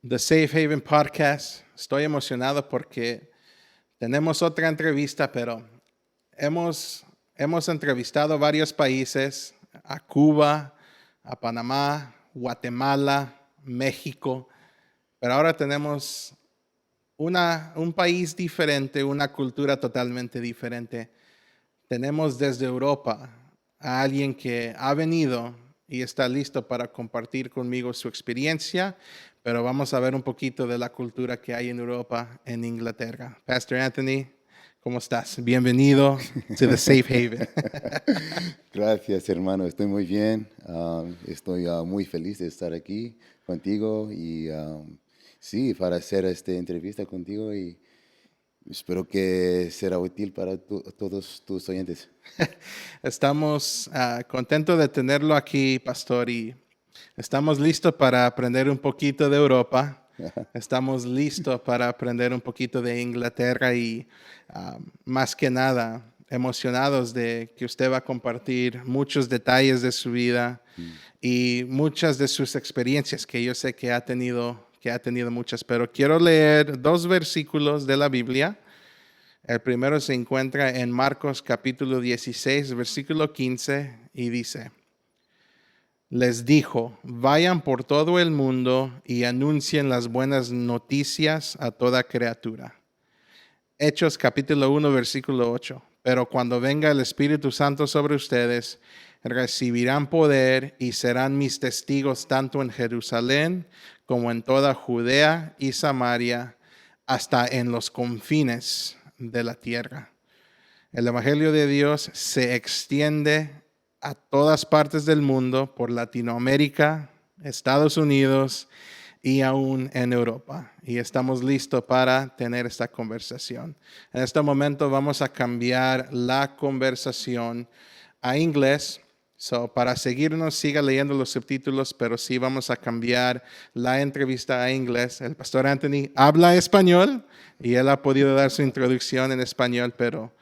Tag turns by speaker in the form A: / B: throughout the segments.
A: The Safe Haven Podcast. Estoy emocionado porque tenemos otra entrevista, pero hemos entrevistado varios países, a Cuba, a Panamá, Guatemala, México, pero ahora tenemos un país diferente, una cultura totalmente diferente. Tenemos desde Europa a alguien que ha venido y está listo para compartir conmigo su experiencia, pero vamos a ver un poquito de la cultura que hay en Europa, en Inglaterra. Pastor Anthony, ¿cómo estás? Bienvenido to the Safe Haven.
B: Gracias, hermano. Estoy muy bien. Estoy muy feliz de estar aquí contigo y sí, para hacer esta entrevista contigo y espero que será útil para todos tus oyentes.
A: Estamos contentos de tenerlo aquí, Pastor, y estamos listos para aprender un poquito de Europa. Estamos listos para aprender un poquito de Inglaterra y más que nada emocionados de que usted va a compartir muchos detalles de su vida y muchas de sus experiencias que yo sé que ha tenido muchas, pero quiero leer 2 versículos de la Biblia. El primero se encuentra en Marcos capítulo 16, versículo 15, y dice: les dijo, vayan por todo el mundo y anuncien las buenas noticias a toda criatura. Hechos capítulo 1, versículo 8. Pero cuando venga el Espíritu Santo sobre ustedes, recibirán poder y serán mis testigos tanto en Jerusalén como en toda Judea y Samaria, hasta en los confines de la tierra. El Evangelio de Dios se extiende a todas partes del mundo, por Latinoamérica, Estados Unidos y aún en Europa. Y estamos listos para tener esta conversación. En este momento vamos a cambiar la conversación a inglés. Para seguirnos, siga leyendo los subtítulos, pero sí vamos a cambiar la entrevista a inglés. El pastor Anthony habla español y él ha podido dar su introducción en español, pero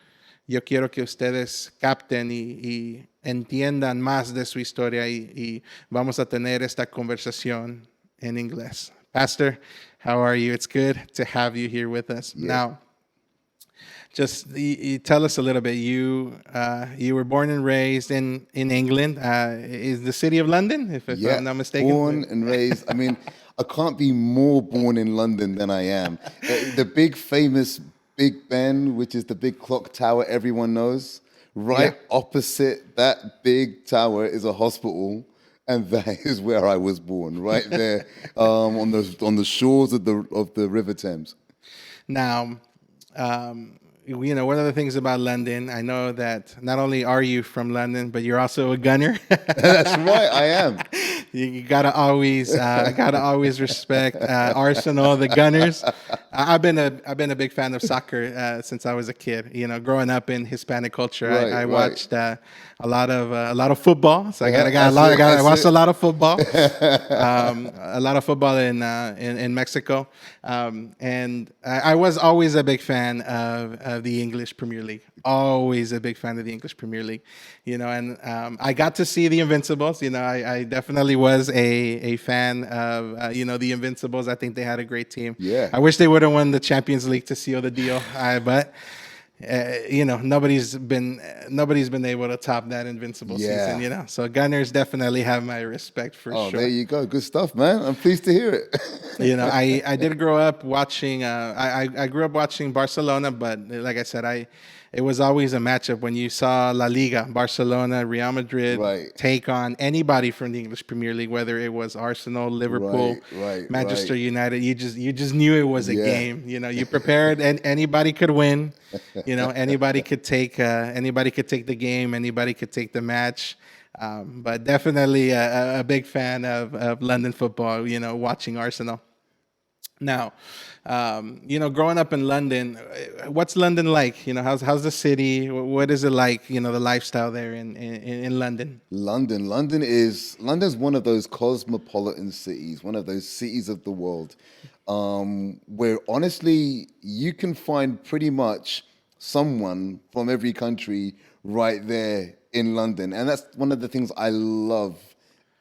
A: yo quiero que ustedes capten y entiendan más de su historia y vamos a tener esta conversación en inglés. Pastor, how are you? It's good to have you here with us.
B: Yeah.
A: Now, just you tell us a little bit. You were born and raised in England. Is the city of London, if I'm not mistaken?
B: Born and raised. I mean, I can't be more born in London than I am. The big famous Big Ben, which is the big clock tower everyone knows, right opposite that big tower is a hospital, and that is where I was born, right there on the shores of the River Thames.
A: Now, one of the things about London, I know that not only are you from London, but you're also a Gunner.
B: That's right, I am.
A: You gotta always respect Arsenal, the Gunners. I've been a big fan of soccer since I was a kid. You know, growing up in Hispanic culture, I watched a lot of football. So I watched a lot of football. A lot of football in Mexico, and I was always a big fan of the English Premier League. Always a big fan of the English Premier League. You know, and I got to see the Invincibles. You know, I definitely was a fan of the Invincibles. I think they had a great team.
B: Yeah.
A: I wish they would have won the Champions League to seal the deal. But nobody's been able to top that Invincible season. You know, so Gunners definitely have my respect for sure.
B: Oh, there you go. Good stuff, man. I'm pleased to hear it.
A: You know, I did grow up watching. I grew up watching Barcelona, but like I said, it was always a matchup when you saw La Liga, Barcelona, Real Madrid take on anybody from the English Premier League, whether it was Arsenal, Liverpool, Manchester United. You just knew it was a game. You know, you prepared, and anybody could win. You know, anybody could take the game, anybody could take the match. But definitely a big fan of London football. You know, watching Arsenal. Now, growing up in London, what's London like? You know, how's the city? What is it like? You know, the lifestyle there in London.
B: London's one of those cosmopolitan cities, one of those cities of the world, where honestly you can find pretty much someone from every country right there in London, and that's one of the things I love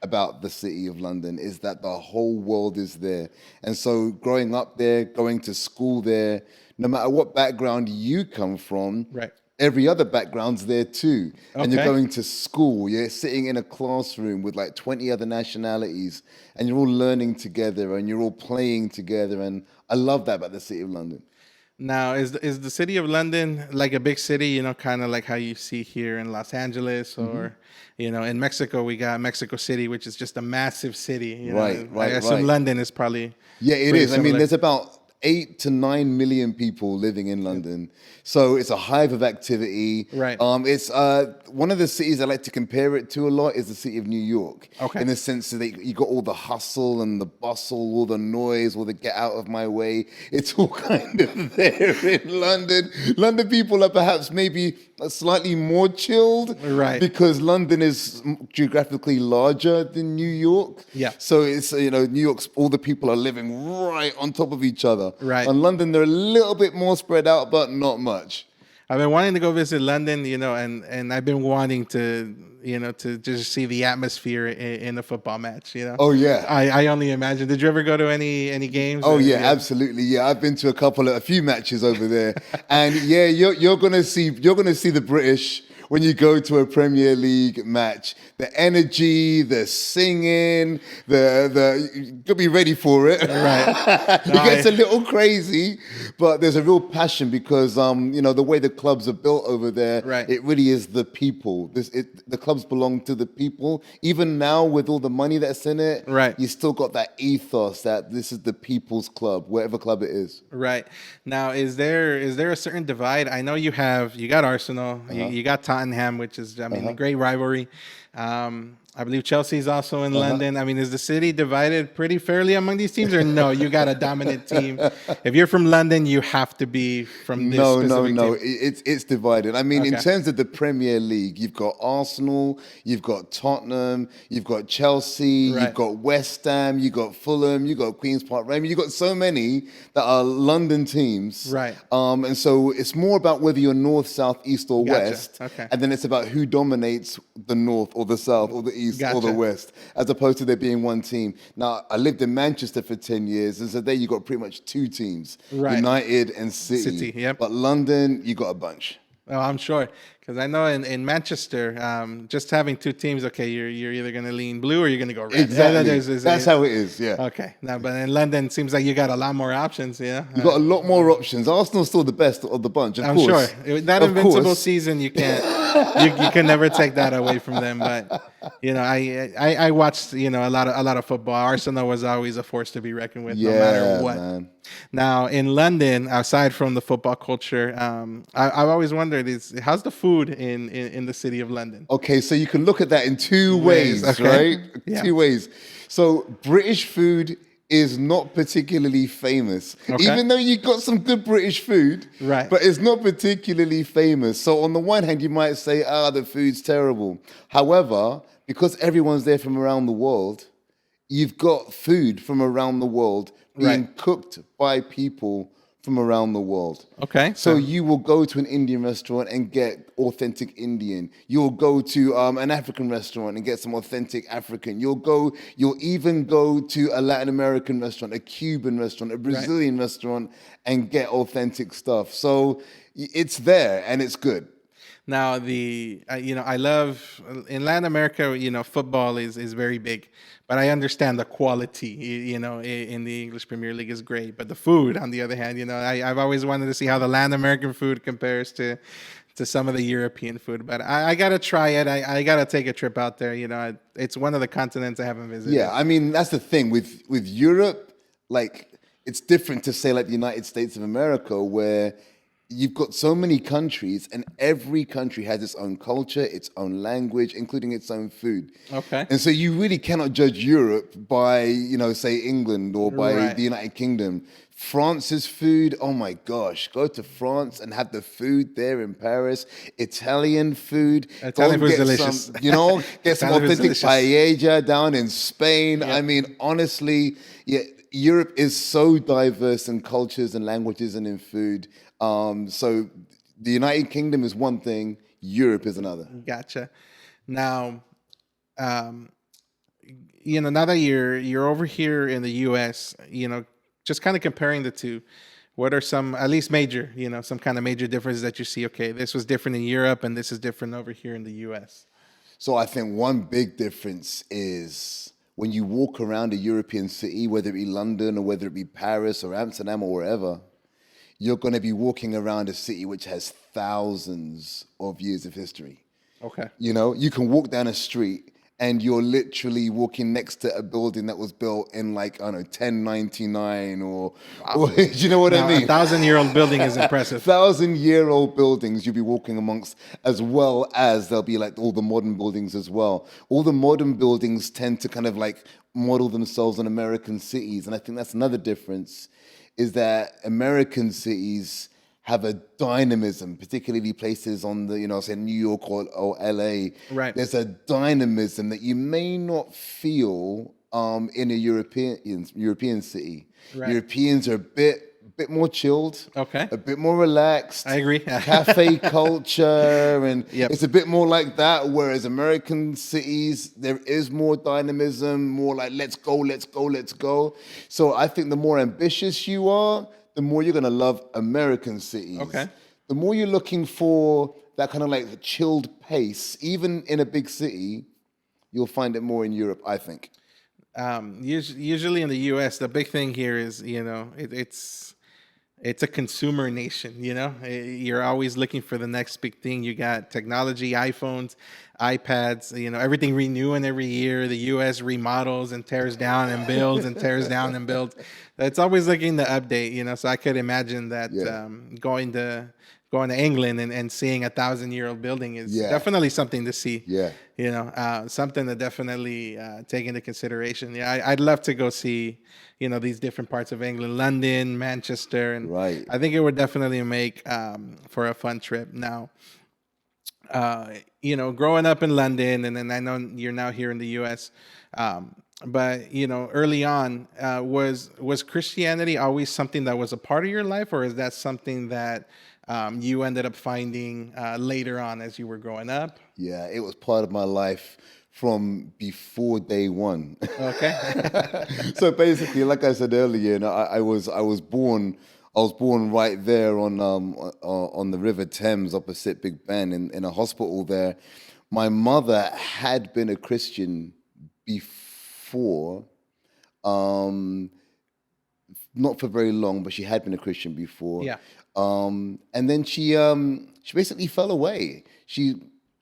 B: about the city of London is that the whole world is there. And so growing up there, going to school there, no matter what background you come from,
A: Right.
B: every other background's there too. And you're
A: Okay.
B: going to school, you're sitting in a classroom with like 20 other nationalities, and you're all learning together and you're all playing together. And I love that about the city of London.
A: Now, is the city of London like a big city, kind of like how you see here in Los Angeles, or, in Mexico, we got Mexico City, which is just a massive city.
B: Right.
A: I assume London is probably
B: Yeah, it
A: pretty
B: is. I mean,
A: similar.
B: there's about 8 to 9 million people living in London. So it's a hive of activity.
A: Right.
B: It's one of the cities I like to compare it to a lot is the city of New York.
A: Okay.
B: In the sense that you got all the hustle and the bustle, all the noise, all the get out of my way. It's all kind of there in London. London people are perhaps maybe slightly more chilled.
A: Right.
B: Because London is geographically larger than New York.
A: Yeah.
B: So it's, New York's, all the people are living right on top of each other.
A: Right.
B: In London, they're a little bit more spread out, but not much.
A: I've been wanting to go visit London, and I've been wanting to, to just see the atmosphere in a football match,
B: Oh, yeah.
A: I only imagine. Did you ever go to any games?
B: Oh yeah, absolutely. Yeah, I've been to a few matches over there, and yeah, you're gonna see the British when you go to a Premier League match. The energy, the singing, you gotta be ready for it.
A: Right.
B: It gets a little crazy, but there's a real passion because the way the clubs are built over there,
A: Right.
B: it really is the people. The clubs belong to the people. Even now, with all the money that's in it,
A: Right.
B: you still got that ethos that this is the people's club, whatever club it is.
A: Right. Now, is there a certain divide? I know you got Arsenal, you got Tottenham, which is, a great rivalry. I believe Chelsea's also in London. I mean, is the city divided pretty fairly among these teams, or no? You got a dominant team. If you're from London, you have to be from this specific
B: No.
A: team.
B: It's divided. I mean, in
A: Okay.
B: terms of the Premier League, you've got Arsenal, you've got Tottenham, you've got Chelsea,
A: Right.
B: you've got West Ham, you've got Fulham, you've got Queen's Park Rangers. You've got so many that are London teams.
A: Right.
B: And so it's more about whether you're north, south, east, or
A: Gotcha.
B: west.
A: Okay.
B: And then it's about who dominates the north or the south or the east or the
A: Gotcha.
B: west, as opposed to there being one team. Now, I lived in Manchester for 10 years, and so there you got pretty much two teams,
A: Right.
B: United and City.
A: City, yep.
B: But London, you got a bunch.
A: Oh, I'm sure. Because I know in Manchester, just having two teams, okay, you're either going to lean blue or you're going to go red.
B: Exactly. That's how it is, yeah.
A: Okay. Now, but in London, it seems like you got a lot more options, yeah?
B: You got a lot more options. Arsenal's still the best of the bunch, of
A: I'm
B: course.
A: sure. That
B: Of
A: invincible
B: course.
A: season, you can't, you can never take that away from them. But, I watched, a lot of football. Arsenal was always a force to be reckoned with, no matter what.
B: Man.
A: Now, in London, aside from the football culture, I've always wondered how's the food in the city of London?
B: Okay, so you can look at that in two ways,
A: okay.
B: right?
A: Yeah.
B: Two ways. So British food is not particularly famous,
A: Okay.
B: even though you got some good British food,
A: Right.
B: but it's not particularly famous. So on the one hand, you might say, the food's terrible. However, because everyone's there from around the world, you've got food from around the world being
A: Right.
B: cooked by people from around the world.
A: Okay.
B: So you will go to an Indian restaurant and get authentic Indian. You'll go to an African restaurant and get some authentic African. You'll even go to a Latin American restaurant, a Cuban restaurant, a Brazilian restaurant, and get authentic stuff. So it's there and it's good.
A: Now, I love in Latin America, football is very big, but I understand the quality, in the English Premier League is great. But the food, on the other hand, I've always wanted to see how the Latin American food compares to some of the European food. But I got to try it. I got to take a trip out there. It's one of the continents I haven't visited.
B: Yeah, I mean, that's the thing with Europe, like it's different to say like the United States of America, where you've got so many countries and every country has its own culture, its own language, including its own food.
A: Okay.
B: And so you really cannot judge Europe by, say England or by
A: Right.
B: the United Kingdom. France's food, oh my gosh, go to France and have the food there in Paris. Italian food.
A: Italian
B: go
A: food's
B: get
A: delicious.
B: Some, get some
A: Italian food's
B: authentic
A: delicious.
B: paella down in Spain.
A: Yeah.
B: I mean, honestly, yeah, Europe is so diverse in cultures and languages and in food. So the United Kingdom is one thing, Europe is another.
A: Gotcha. Now, now that you're over here in the U.S., just kind of comparing the two, what are some, at least major, some kind of major differences that you see? Okay, this was different in Europe, and this is different over here in the U.S.
B: So I think one big difference is when you walk around a European city, whether it be London or whether it be Paris or Amsterdam or wherever, you're going to be walking around a city which has thousands of years of history.
A: Okay.
B: You can walk down a street and you're literally walking next to a building that was built in 1099 or do you know what I mean?
A: A 1,000-year-old building is impressive.
B: 1,000-year-old buildings you'll be walking amongst, as well as there'll be all the modern buildings as well. All the modern buildings tend to kind of model themselves on American cities. And I think that's another difference, is that American cities have a dynamism, particularly places on the, say New York or LA.
A: Right.
B: There's a dynamism that you may not feel in a European city.
A: Right.
B: Europeans are a bit more chilled.
A: Okay.
B: A bit more relaxed.
A: I agree.
B: Cafe culture, and
A: Yep.
B: it's a bit more like that. Whereas American cities, there is more dynamism, more let's go, let's go, let's go. So I think the more ambitious you are, the more you're going to love American cities.
A: Okay.
B: The more you're looking for that kind of chilled pace, even in a big city, you'll find it more in Europe, I think.
A: Usually in the U.S., the big thing here is, it's a consumer nation, You're always looking for the next big thing. You got technology, iPhones, iPads, everything renewing every year. The U.S. remodels and tears down and builds and tears down and builds. It's always looking to update, So I could imagine that going to England and seeing a 1,000-year-old building is definitely something to see.
B: Yeah.
A: Something to definitely take into consideration. Yeah, I'd love to go see, these different parts of England, London, Manchester, and
B: Right.
A: I think it would definitely make for a fun trip. Now, growing up in London, and then I know you're now here in the U.S., but early on, was Christianity always something that was a part of your life, or is that something that you ended up finding later on as you were growing up?
B: Yeah, it was part of my life from before day one.
A: Okay.
B: So basically, like I said earlier, I was born right there on the River Thames opposite Big Ben in a hospital there. My mother had been a Christian before, not for very long, but she had been a Christian before.
A: Yeah.
B: And then she basically fell away. She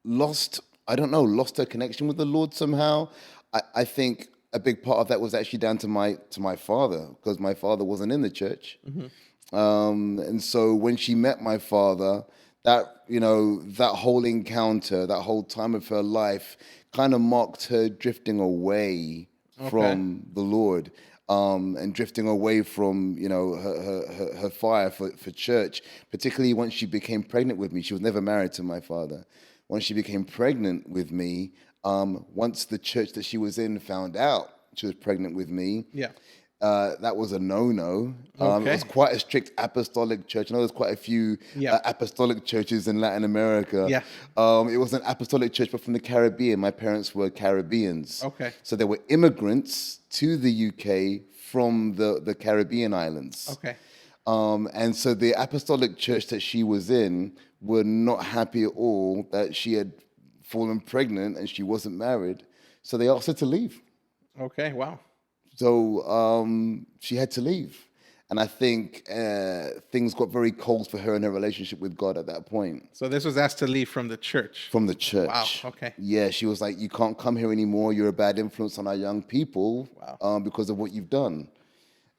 B: lost her connection with the Lord somehow. I think a big part of that was actually down to my father, because my father wasn't in the church. Mm-hmm. And so when she met my father, that whole encounter, that whole time of her life kind of marked her drifting away from the Lord. And drifting away from, her fire for church, particularly once she became pregnant with me. She was never married to my father. Once she became pregnant with me, once the church that she was in found out she was pregnant with me, that was a no-no. It was quite a strict apostolic church. I know there's quite a few apostolic churches in Latin America.
A: Yeah.
B: It was an apostolic church, but from the Caribbean. My parents were Caribbeans.
A: Okay.
B: So they were immigrants to the UK from the Caribbean islands.
A: Okay.
B: And so the apostolic church that she was in were not happy at all that she had fallen pregnant and she wasn't married. So they asked her to leave.
A: Okay, wow.
B: So she had to leave. And I think things got very cold for her in her relationship with God at that point.
A: So this was asked to leave from the church?
B: From the church.
A: Wow, okay.
B: Yeah, she was like, you can't come here anymore. You're a bad influence on our young people because of what you've done.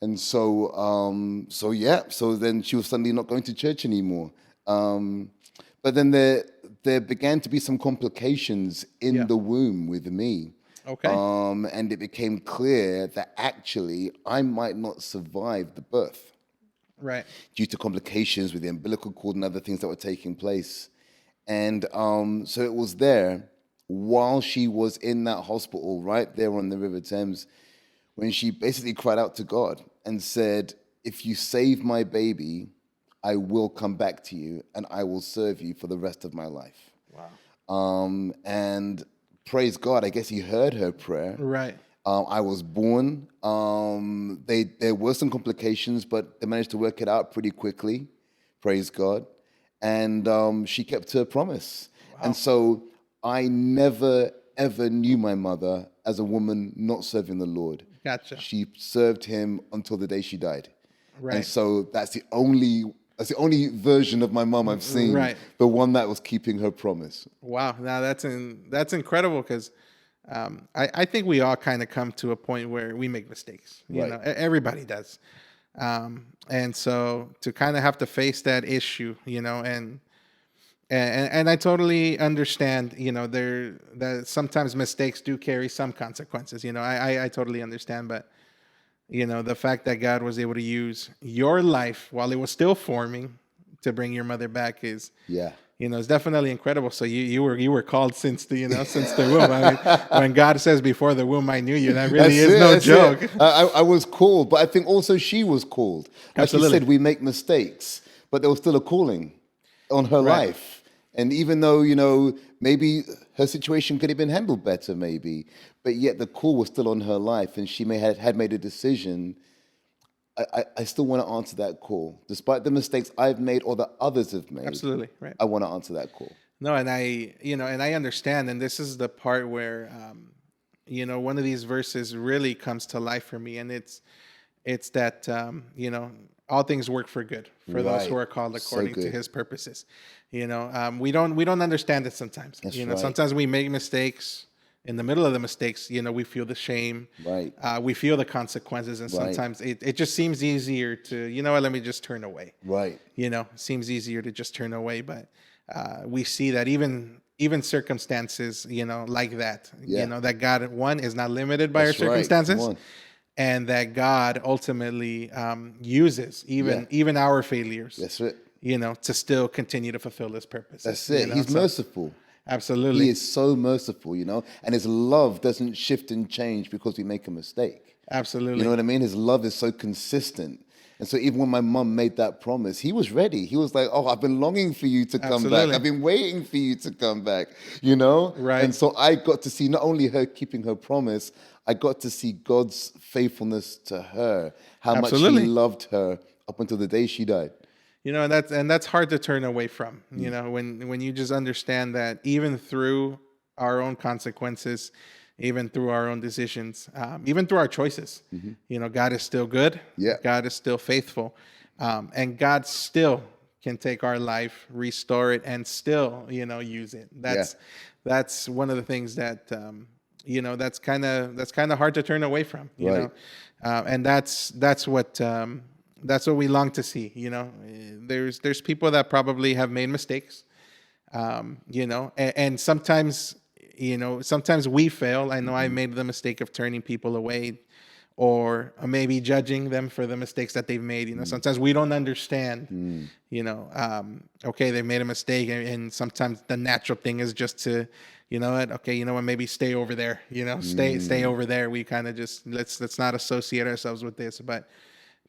B: And so then she was suddenly not going to church anymore. But then there began to be some complications in the womb with me.
A: Okay.
B: And it became clear that actually I might not survive the birth.
A: Right.
B: Due to complications with the umbilical cord and other things that were taking place. And so it was there while she was in that hospital right there on the River Thames when she basically cried out to God and said, if you save my baby, I will come back to you and I will serve you for the rest of my life.
A: Wow.
B: And praise God, I guess he heard her prayer.
A: Right.
B: I was born. There were some complications, but they managed to work it out pretty quickly. Praise God. And she kept her promise. Wow. And so I never, ever knew my mother as a woman not serving the Lord.
A: Gotcha.
B: She served him until the day she died.
A: Right.
B: And so that's the only version of my mom I've seen,
A: right.
B: the one that was keeping her promise.
A: Wow. Now that's incredible because I think we all kind of come to a point where we make mistakes. You know, everybody does. And so to kind of have to face that issue, you know, and I totally understand, you know, that sometimes mistakes do carry some consequences. You know, I totally understand, but you know, the fact that God was able to use your life while it was still forming to bring your mother back is, you know, it's definitely incredible. So you were called since the womb. I mean, when God says before the womb I knew you, that really is no joke.
B: I was called, but I think also she was called. Like
A: Absolutely.
B: she said, we make mistakes, but there was still a calling on her life. And even though, you know, maybe her situation could have been handled better, maybe, but yet the call was still on her life, and she had made a decision. I still want to answer that call, despite the mistakes I've made or that others have made.
A: Absolutely, right.
B: I want to answer that call.
A: No, and I understand, and this is the part where, you know, one of these verses really comes to life for me, and it's that, you know, all things work for good for those who are called according to His purposes. You know, we don't understand it sometimes.
B: That's
A: sometimes we make mistakes. In the middle of the mistakes, you know, we feel the shame.
B: Right.
A: We feel the consequences, and sometimes it just seems easier to, you know what, let me just turn away.
B: Right.
A: You know, it seems easier to just turn away, but we see that even circumstances, you know, like that, you know, that God, one, is not limited by our circumstances, and that God ultimately uses even our failures.
B: That's it.
A: You know, to still continue to fulfill His purpose.
B: That's it.
A: You know?
B: He's merciful.
A: Absolutely.
B: He is so merciful, you know, and His love doesn't shift and change because we make a mistake.
A: Absolutely.
B: You know what I mean? His love is so consistent. And so even when my mom made that promise, He was ready. He was like, oh, I've been longing for you to come back. I've been waiting for you to come back, you know?
A: Right.
B: And so I got to see not only her keeping her promise, I got to see God's faithfulness to her, how much He loved her up until the day she died.
A: You know, and that's hard to turn away from, you know, when you just understand that even through our own consequences, even through our own decisions, even through our choices, you know, God is still good.
B: Yeah.
A: God is still faithful. And God still can take our life, restore it, and still, you know, use it. That's one of the things that, you know, that's kind of hard to turn away from, you know, and that's what we long to see. You know, there's people that probably have made mistakes, you know, and sometimes, you know, sometimes we fail. I know I made the mistake of turning people away or maybe judging them for the mistakes that they've made. You know, sometimes we don't understand, you know, okay, they made a mistake. And sometimes the natural thing is just to, you know what, okay, you know what, maybe stay over there, you know, stay over there. We kind of just, let's not associate ourselves with this, but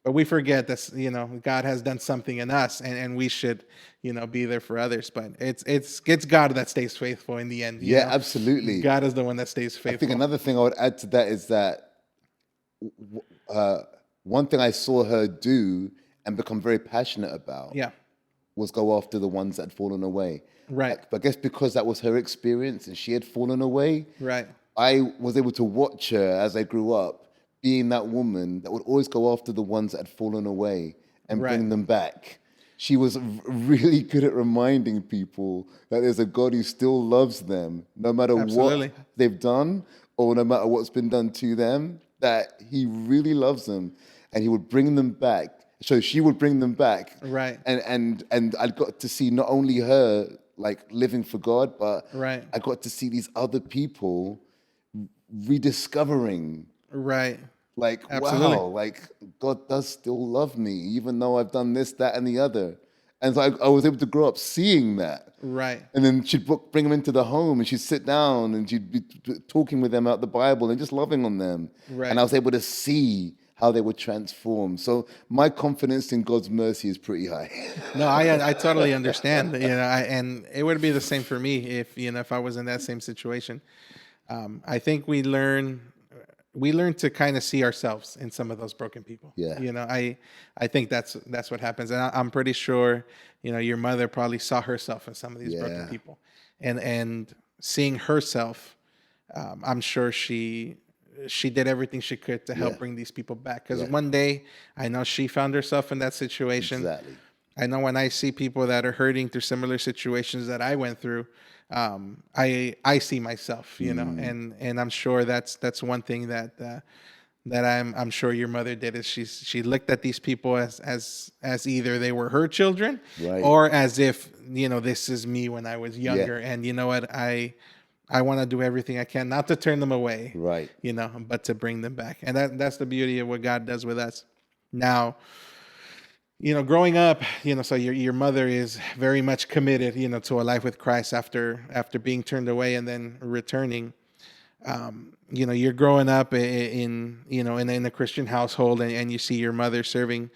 A: we forget that, you know, God has done something in us, and we should, you know, be there for others. But it's God that stays faithful in the end. You know?
B: Absolutely.
A: God is the one that stays faithful.
B: I think another thing I would add to that is that one thing I saw her do and become very passionate about was go after the ones that had fallen away.
A: Right.
B: But I guess because that was her experience and she had fallen away,
A: right,
B: I was able to watch her as I grew up, being that woman that would always go after the ones that had fallen away and bring them back. She was really good at reminding people that there's a God who still loves them, no matter what they've done or no matter what's been done to them, that He really loves them and He would bring them back. So she would bring them back.
A: Right.
B: And I got to see not only her like living for God, but I got to see these other people rediscovering.
A: Right.
B: Like, wow, like God does still love me, even though I've done this, that, and the other. And so I was able to grow up seeing that.
A: Right.
B: And then she'd bring them into the home and she'd sit down and she'd be talking with them about the Bible and just loving on them.
A: Right.
B: And I was able to see how they were transformed. So my confidence in God's mercy is pretty high.
A: No, I totally understand. You know, and it would be the same for me if I was in that same situation. I think we learn we learn to kind of see ourselves in some of those broken people.
B: Yeah.
A: I think that's what happens. And I'm pretty sure, your mother probably saw herself in some of these broken
B: Yeah.
A: people, and seeing herself, I'm sure she did everything she could to help
B: Yeah.
A: bring these people back. Because
B: Yeah.
A: one day, I know she found herself in that situation.
B: Exactly.
A: I know when I see people that are hurting through similar situations that I went through, I see myself, and I'm sure that's one thing that I'm sure your mother did, is she looked at these people as either they were her children,
B: Right.
A: or as if, this is me when I was younger,
B: Yeah.
A: and you know what, I want to do everything I can not to turn them away,
B: Right.
A: but to bring them back. And that's the beauty of what God does with us. Now, growing up, so your mother is very much committed, to a life with Christ after being turned away and then returning. You're growing up in a Christian household, and you see your mother serving.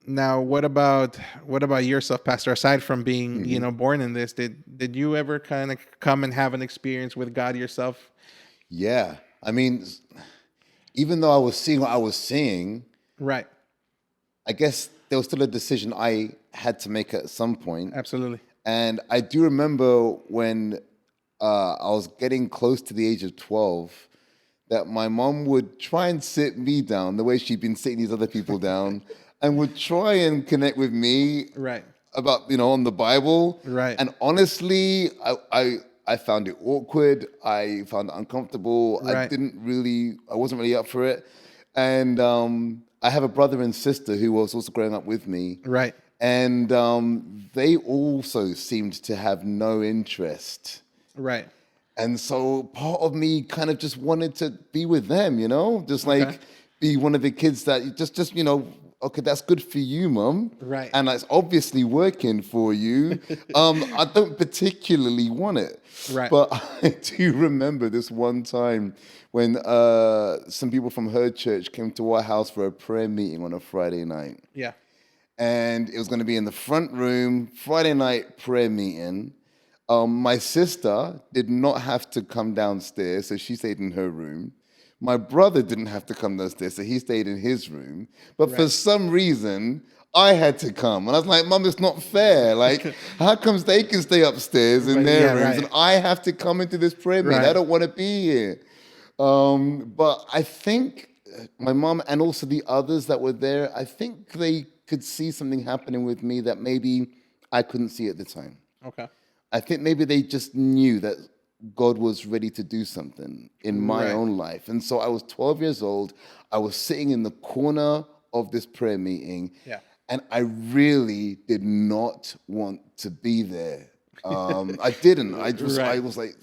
A: Now, what about yourself, Pastor? Aside from being, born in this, did you ever kind of come and have an experience with God yourself?
B: Yeah. I mean, even though I was seeing what I was seeing,
A: Right.
B: I guess there was still a decision I had to make at some point.
A: Absolutely.
B: And I do remember when I was getting close to the age of 12, that my mom would try and sit me down the way she'd been sitting these other people down, and would try and connect with me
A: Right.
B: about, on the Bible.
A: Right.
B: And honestly, I found it awkward. I found it uncomfortable.
A: Right.
B: I wasn't really up for it. And I have a brother and sister who was also growing up with me.
A: Right.
B: And they also seemed to have no interest.
A: Right.
B: And so part of me kind of just wanted to be with them, just like be one of the kids that just okay, that's good for you, Mom.
A: Right.
B: And it's obviously working for you. I don't particularly want it.
A: Right.
B: But I do remember this one time when some people from her church came to our house for a prayer meeting on a Friday night.
A: Yeah.
B: And it was going to be in the front room, Friday night prayer meeting. My sister did not have to come downstairs, so she stayed in her room. My brother didn't have to come downstairs, so he stayed in his room. But for some reason, I had to come. And I was like, Mom, it's not fair. Like, how comes they can stay upstairs in their rooms and I have to come into this prayer meeting? I don't want to be here. But I think my mom and also the others that were there, I think they could see something happening with me that maybe I couldn't see at the time.
A: Okay.
B: I think maybe they just knew that God was ready to do something in my own life. And so I was 12 years old. I was sitting in the corner of this prayer meeting.
A: Yeah.
B: And I really did not want to be there. I didn't. I was like,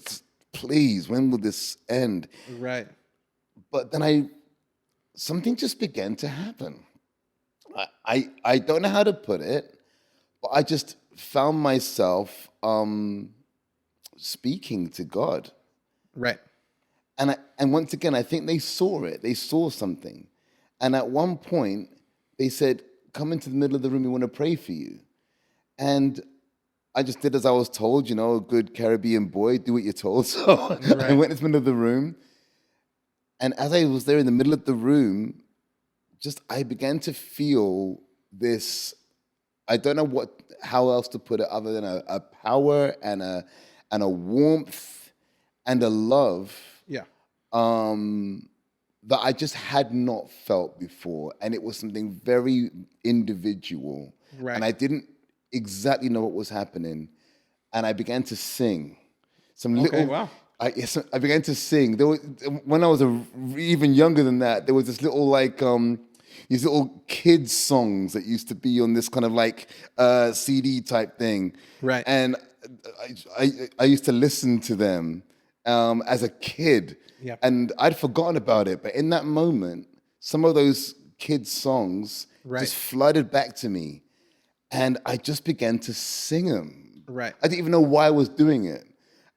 B: please, when will this end?
A: Right.
B: But then something just began to happen. I don't know how to put it, but I just found myself speaking to God.
A: Right.
B: And once again, I think they saw it. They saw something. And at one point, they said, come into the middle of the room, we want to pray for you. And I just did as I was told, a good Caribbean boy, do what you're told. So I went into the middle of the room. And as I was there in the middle of the room, I began to feel this, I don't know how else to put it other than a power and a warmth and a love.
A: Yeah.
B: That I just had not felt before. And it was something very individual.
A: Right.
B: And I didn't exactly know what was happening. And I began to sing.
A: Wow.
B: I began to sing. When I was even younger than that, there was this little these little kids songs that used to be on this kind of CD type thing.
A: Right.
B: And I used to listen to them as a kid.
A: Yeah.
B: And I'd forgotten about it. But in that moment, some of those kids' songs just flooded back to me. And I just began to sing them.
A: Right.
B: I didn't even know why I was doing it.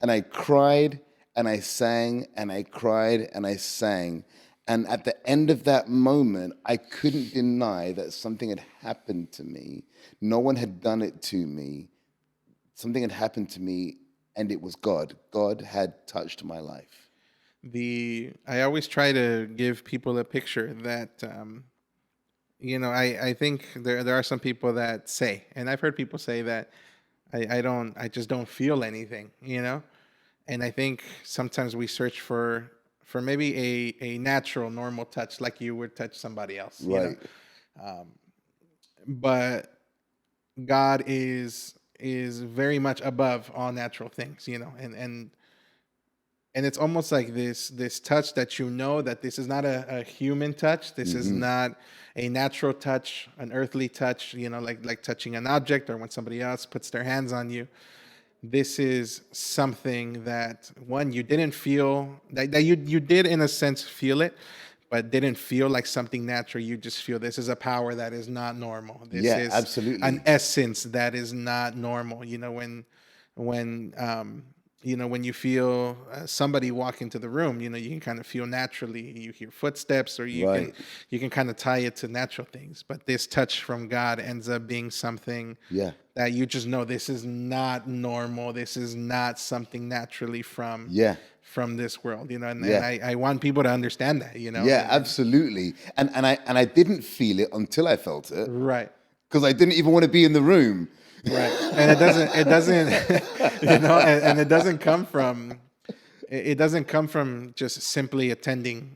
B: And I cried and I sang and I cried and I sang. And at the end of that moment, I couldn't deny that something had happened to me. No one had done it to me. Something had happened to me, and it was God. God had touched my life.
A: I always try to give people a picture that I think there are some people that say, and I've heard people say that I just don't feel anything, and I think sometimes we search for maybe a natural, normal touch, like you would touch somebody else,
B: Right.
A: But God is very much above all natural things, and it's almost like this touch that that this is not a human touch. This is not a natural touch, an earthly touch, like touching an object or when somebody else puts their hands on you. This is something that one you didn't feel that you did in a sense feel it, but didn't feel like something natural. You just feel this is a power that is not normal. This
B: Yeah,
A: is
B: absolutely.
A: an essence that is not normal. When when you feel somebody walk into the room, you can kind of feel naturally. You hear footsteps, or
B: Right.
A: you can kind of tie it to natural things. But this touch from God ends up being something
B: Yeah.
A: that you just know this is not normal. This is not something naturally
B: Yeah.
A: from this world, and
B: Yeah.
A: I want people to understand that,
B: Yeah, absolutely. And I didn't feel it until I felt it,
A: right,
B: because I didn't even want to be in the room.
A: right, and it doesn't, and it doesn't come from. It doesn't come from just simply attending,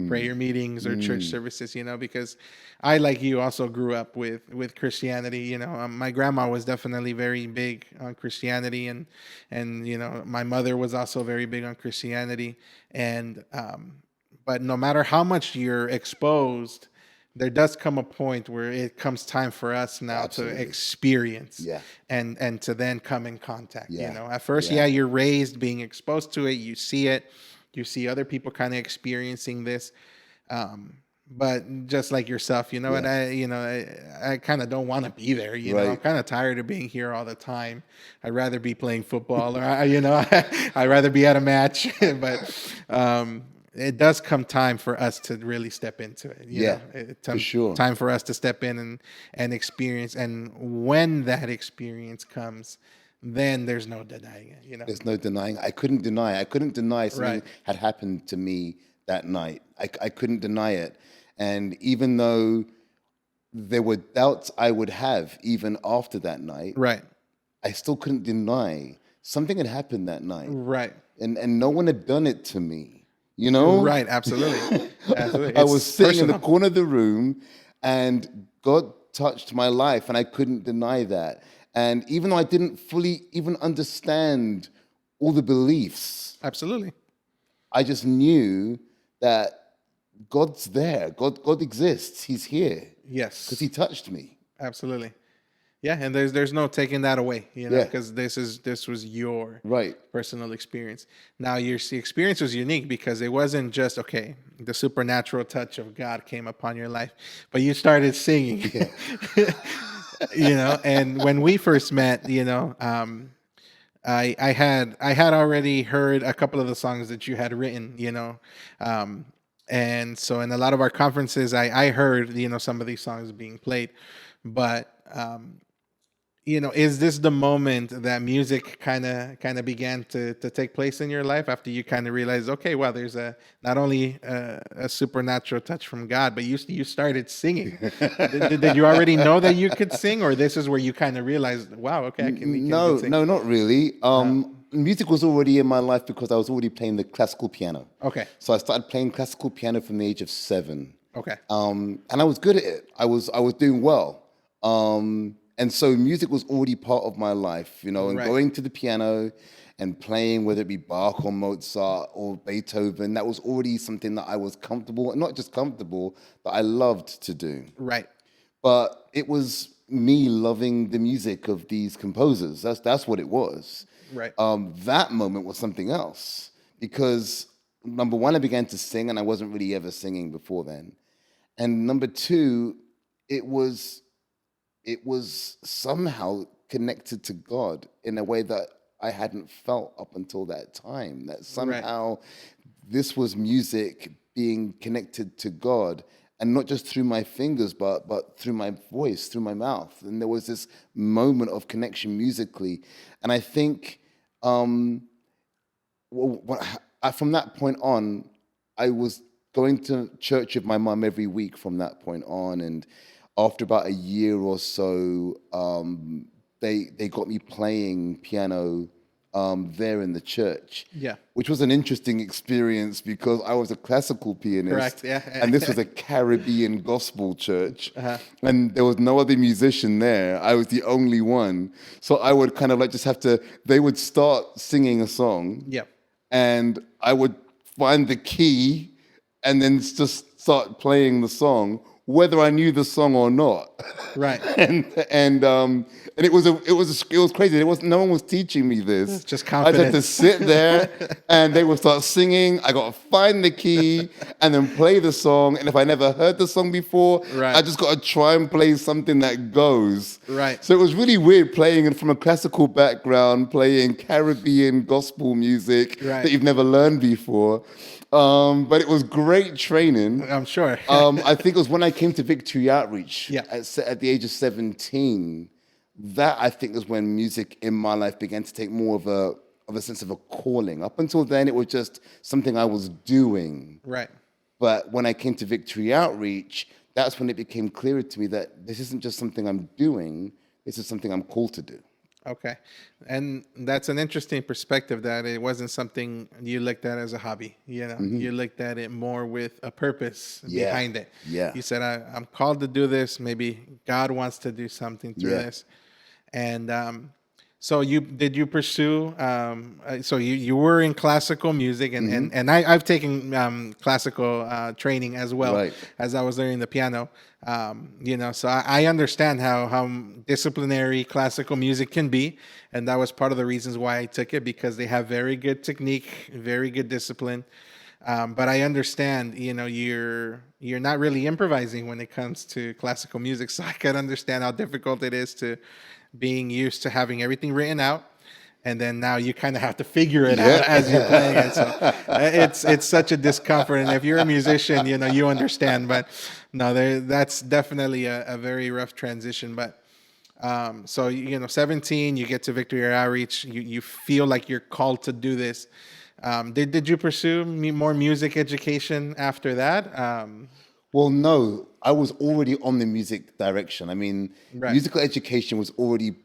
A: prayer meetings or church services, because I, like you, also grew up with Christianity. My grandma was definitely very big on Christianity, and my mother was also very big on Christianity. And but no matter how much you're exposed, there does come a point where it comes time for us now to
B: Absolutely.
A: experience
B: Yeah.
A: and to then come in contact.
B: Yeah.
A: At first,
B: Yeah.
A: you're raised being exposed to it, you see it, you see other people kind of experiencing this. But just like yourself, and
B: Yeah.
A: I kind of don't want to be there. I'm
B: Right.
A: kind of tired of being here all the time. I'd rather be playing football, or I'd rather be at a match. But it does come time for us to really step into it.
B: Yeah, for sure.
A: Time for us to step in and experience. And when that experience comes, then there's no denying it.
B: There's no denying. I couldn't deny. I couldn't deny something
A: Right.
B: had happened to me that night. I couldn't deny it. And even though there were doubts I would have even after that night,
A: Right.
B: I still couldn't deny something had happened that night.
A: Right.
B: And no one had done it to me, you know?
A: Right. Absolutely. Absolutely.
B: I was
A: It's
B: sitting in the
A: personal.
B: corner of the room and God touched my life, and I couldn't deny that. And even though I didn't fully even understand all the beliefs,
A: Absolutely.
B: I just knew that God's there. God exists. He's here
A: Yes.
B: because He touched me.
A: Absolutely. Yeah, and there's no taking that away,
B: Yeah.
A: because this was your
B: Right.
A: personal experience. Now your experience was unique because it wasn't just the supernatural touch of God came upon your life, but you started singing. And when we first met, I had already heard a couple of the songs that you had written, and so in a lot of our conferences, I heard some of these songs being played, but is this the moment that music kind of began to take place in your life after you kind of realized, okay, well, there's not only a supernatural touch from God, but you started singing. Did you already know that you could sing, or this is where you kind of realized, wow, okay, I can
B: No,
A: sing?
B: no, not really. Music was already in my life because I was already playing the classical piano.
A: Okay.
B: So I started playing classical piano from the age of 7.
A: Okay.
B: And I was good at it. I was doing well. And so music was already part of my life, and
A: Right.
B: going to the piano and playing, whether it be Bach or Mozart or Beethoven, that was already something that I was comfortable, and not just comfortable, that I loved to do.
A: Right.
B: But it was me loving the music of these composers. That's what it was.
A: Right.
B: That moment was something else, because number one, I began to sing, and I wasn't really ever singing before then. And number two, it was somehow connected to God in a way that I hadn't felt up until that time. That somehow this was music being connected to God, and not just through my fingers, but through my voice, through my mouth. And there was this moment of connection musically. And I think I from that point on, I was going to church with my mum every week from that point on. And after about a year or so, they got me playing piano there in the church.
A: Yeah.
B: Which was an interesting experience because I was a classical pianist.
A: Correct, yeah.
B: And this was a Caribbean gospel church. And there was no other musician there. I was the only one. So I would kind of like just have to, they would start singing a song.
A: Yeah.
B: And I would find the key and then just start playing the song, whether I knew the song or not.
A: Right.
B: and it was crazy. No one was teaching me this.
A: Just confidence.
B: I had to sit there and they would start singing. I got to find the key and then play the song. And if I never heard the song before,
A: right.
B: I just got to try and play something that goes.
A: Right.
B: So it was really weird playing from a classical background, playing Caribbean gospel music that you've never learned before. But it was great training.
A: I'm sure.
B: I think it was when I came to Victory Outreach at the age of 17. That I think is when music in my life began to take more of a sense of a calling. Up until then, it was just something I was doing.
A: Right.
B: But when I came to Victory Outreach, that's when it became clearer to me that this isn't just something I'm doing. This is something I'm called to do.
A: Okay. And that's an interesting perspective that it wasn't something you looked at as a hobby. You know, you looked at it more with a purpose behind it.
B: Yeah.
A: You said, I'm called to do this. Maybe God wants to do something through this. And so did you pursue, so you were in classical music and I've taken classical training as well as I was learning the piano. So I understand how disciplinary classical music can be. And that was part of the reasons why I took it, because they have very good technique, very good discipline. But I understand, you're not really improvising when it comes to classical music. So I can understand how difficult it is to being used to having everything written out. And then now you kind of have to figure it out as you're playing it. So it's such a discomfort. And if you're a musician, you understand. But no, that's definitely a very rough transition. But so 17, you get to Victory Outreach. You feel like you're called to do this. Did you pursue more music education after that?
B: Well, no, I was already on the music direction. I mean, musical education was already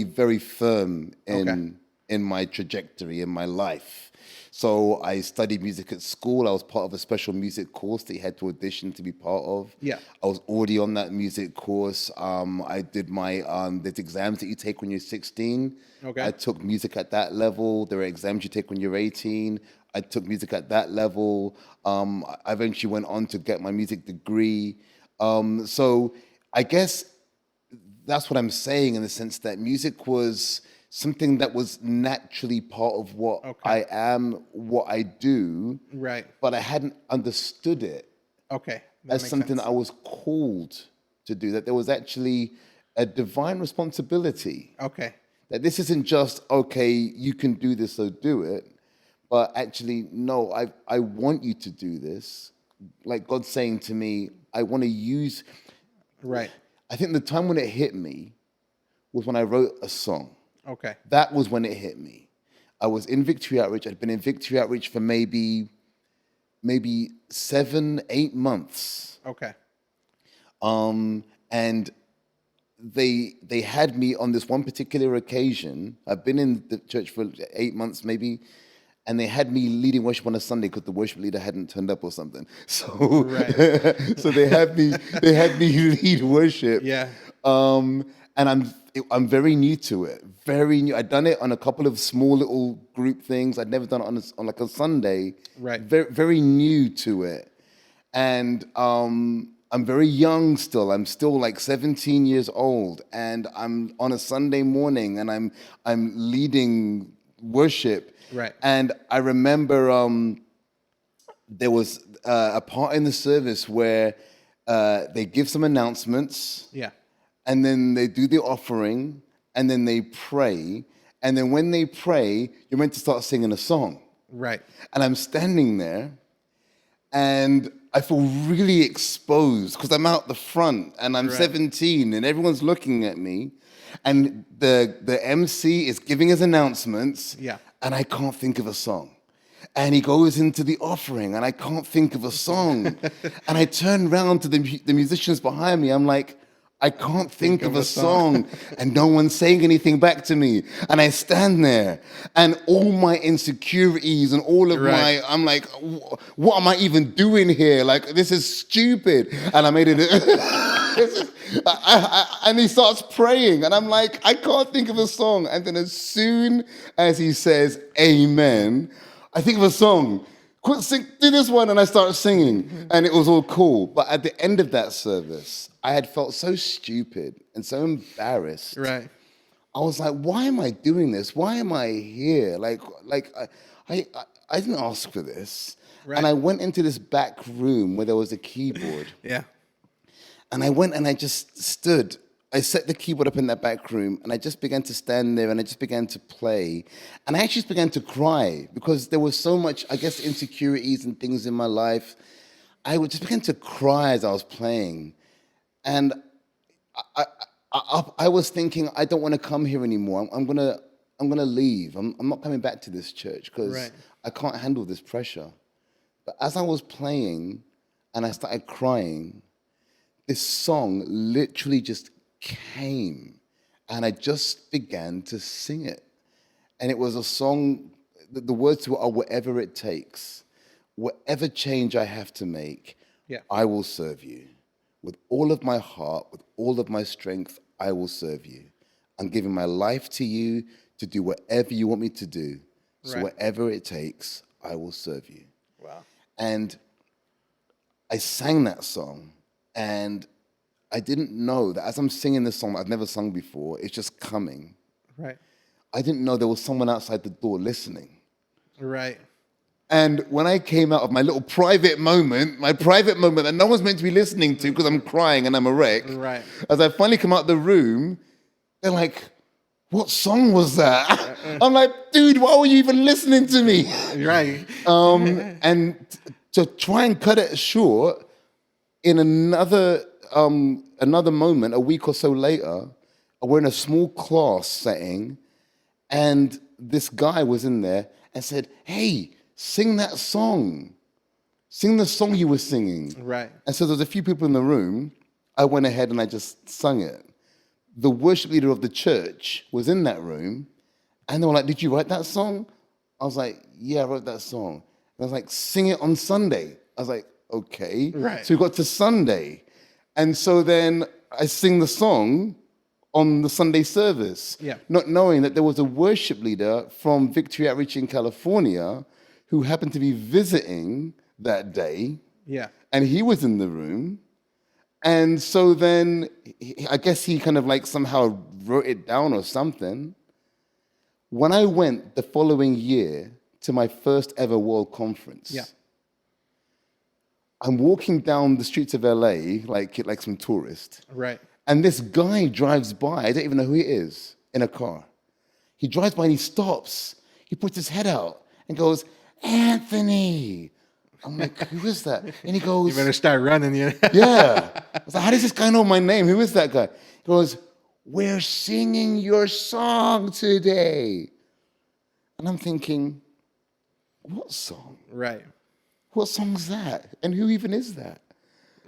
B: very firm in my trajectory, in my life. So I studied music at school. I was part of a special music course that you had to audition to be part of.
A: Yeah.
B: I was already on that music course. I did my, there's exams that you take when you're 16.
A: Okay.
B: I took music at that level. There are exams you take when you're 18. I took music at that level. I eventually went on to get my music degree. So I guess that's what I'm saying, in the sense that music was something that was naturally part of what I am, what I do.
A: Right.
B: But I hadn't understood it as something that I was called to do, that there was actually a divine responsibility.
A: Okay.
B: That this isn't just, you can do this, so do it. But actually, no, I want you to do this. Like God's saying to me, I want to use...
A: Right.
B: I think the time when it hit me was when I wrote a song.
A: Okay.
B: That was when it hit me. I was in Victory Outreach. I'd been in Victory Outreach for maybe 7-8 months.
A: Okay.
B: And they had me on this one particular occasion. I've been in the church for 8 months maybe, and they had me leading worship on a Sunday because the worship leader hadn't turned up or something. So, so they had me lead worship.
A: Yeah.
B: And I'm very new to it. Very new. I'd done it on a couple of small little group things. I'd never done it on like a Sunday.
A: Right.
B: Very, very new to it. And I'm very young still. I'm still like 17 years old, and I'm on a Sunday morning, and I'm leading worship.
A: Right.
B: And I remember there was a part in the service where they give some announcements.
A: Yeah.
B: And then they do the offering, and then they pray. And then when they pray, you're meant to start singing a song.
A: Right.
B: And I'm standing there, and I feel really exposed because I'm out the front, and I'm 17, and everyone's looking at me. And the MC is giving his announcements, and I can't think of a song. And he goes into the offering, and I can't think of a song. And I turn around to the musicians behind me. I'm like, I can't think of a song. And no one's saying anything back to me. And I stand there, and all my insecurities and all of I'm like, what am I even doing here? Like, this is stupid. And I made it. And he starts praying, and I'm like, I can't think of a song. And then as soon as he says, amen, I think of a song. Quick, sing, do this one, and I start singing, and it was all cool. But at the end of that service, I had felt so stupid and so embarrassed.
A: Right.
B: I was like, why am I doing this? Why am I here? Like I didn't ask for this.
A: Right.
B: And I went into this back room where there was a keyboard.
A: Yeah.
B: And I went and I just stood. I set the keyboard up in that back room, and I just began to stand there, and I just began to play. And I actually began to cry because there was so much, I guess, insecurities and things in my life. I would just begin to cry as I was playing. And I was thinking, I don't want to come here anymore. I'm gonna leave. I'm not coming back to this church because I can't handle this pressure. But as I was playing and I started crying, this song literally just came, and I just began to sing it. And it was a song, the words to it are, whatever it takes, whatever change I have to make, I will serve you. With all of my heart, with all of my strength, I will serve you. I'm giving my life to you to do whatever you want me to do. So whatever it takes, I will serve you.
A: Wow.
B: And I sang that song, and I didn't know that as I'm singing this song I've never sung before, it's just coming.
A: Right.
B: I didn't know there was someone outside the door listening.
A: Right.
B: And when I came out of my little private moment that no one's meant to be listening to because I'm crying and I'm a wreck, as I finally come out of the room, they're like, what song was that? I'm like, dude, why were you even listening to me?
A: Right.
B: And to try and cut it short, in another moment, a week or so later, we're in a small class setting, and this guy was in there and said, hey, sing that song. Sing the song you were singing.
A: Right.
B: And so there's a few people in the room. I went ahead and I just sung it. The worship leader of the church was in that room, and they were like, did you write that song? I was like, yeah, I wrote that song. And I was like, sing it on Sunday. I was like, okay.
A: Right.
B: So we got to Sunday. And so then I sing the song on the Sunday service, not knowing that there was a worship leader from Victory Outreach in California who happened to be visiting that day.
A: Yeah.
B: And he was in the room. And so then I guess he kind of like somehow wrote it down or something. When I went the following year to my first ever World Conference, I'm walking down the streets of LA like some tourist.
A: Right.
B: And this guy drives by. I don't even know who he is, in a car. He drives by and he stops. He puts his head out and goes, Anthony. I'm like, who is that? And he goes,
A: You better start running.
B: yeah. I was like, how does this guy know my name? Who is that guy? He goes, we're singing your song today. And I'm thinking, what song?
A: Right.
B: What song's that? And who even is that?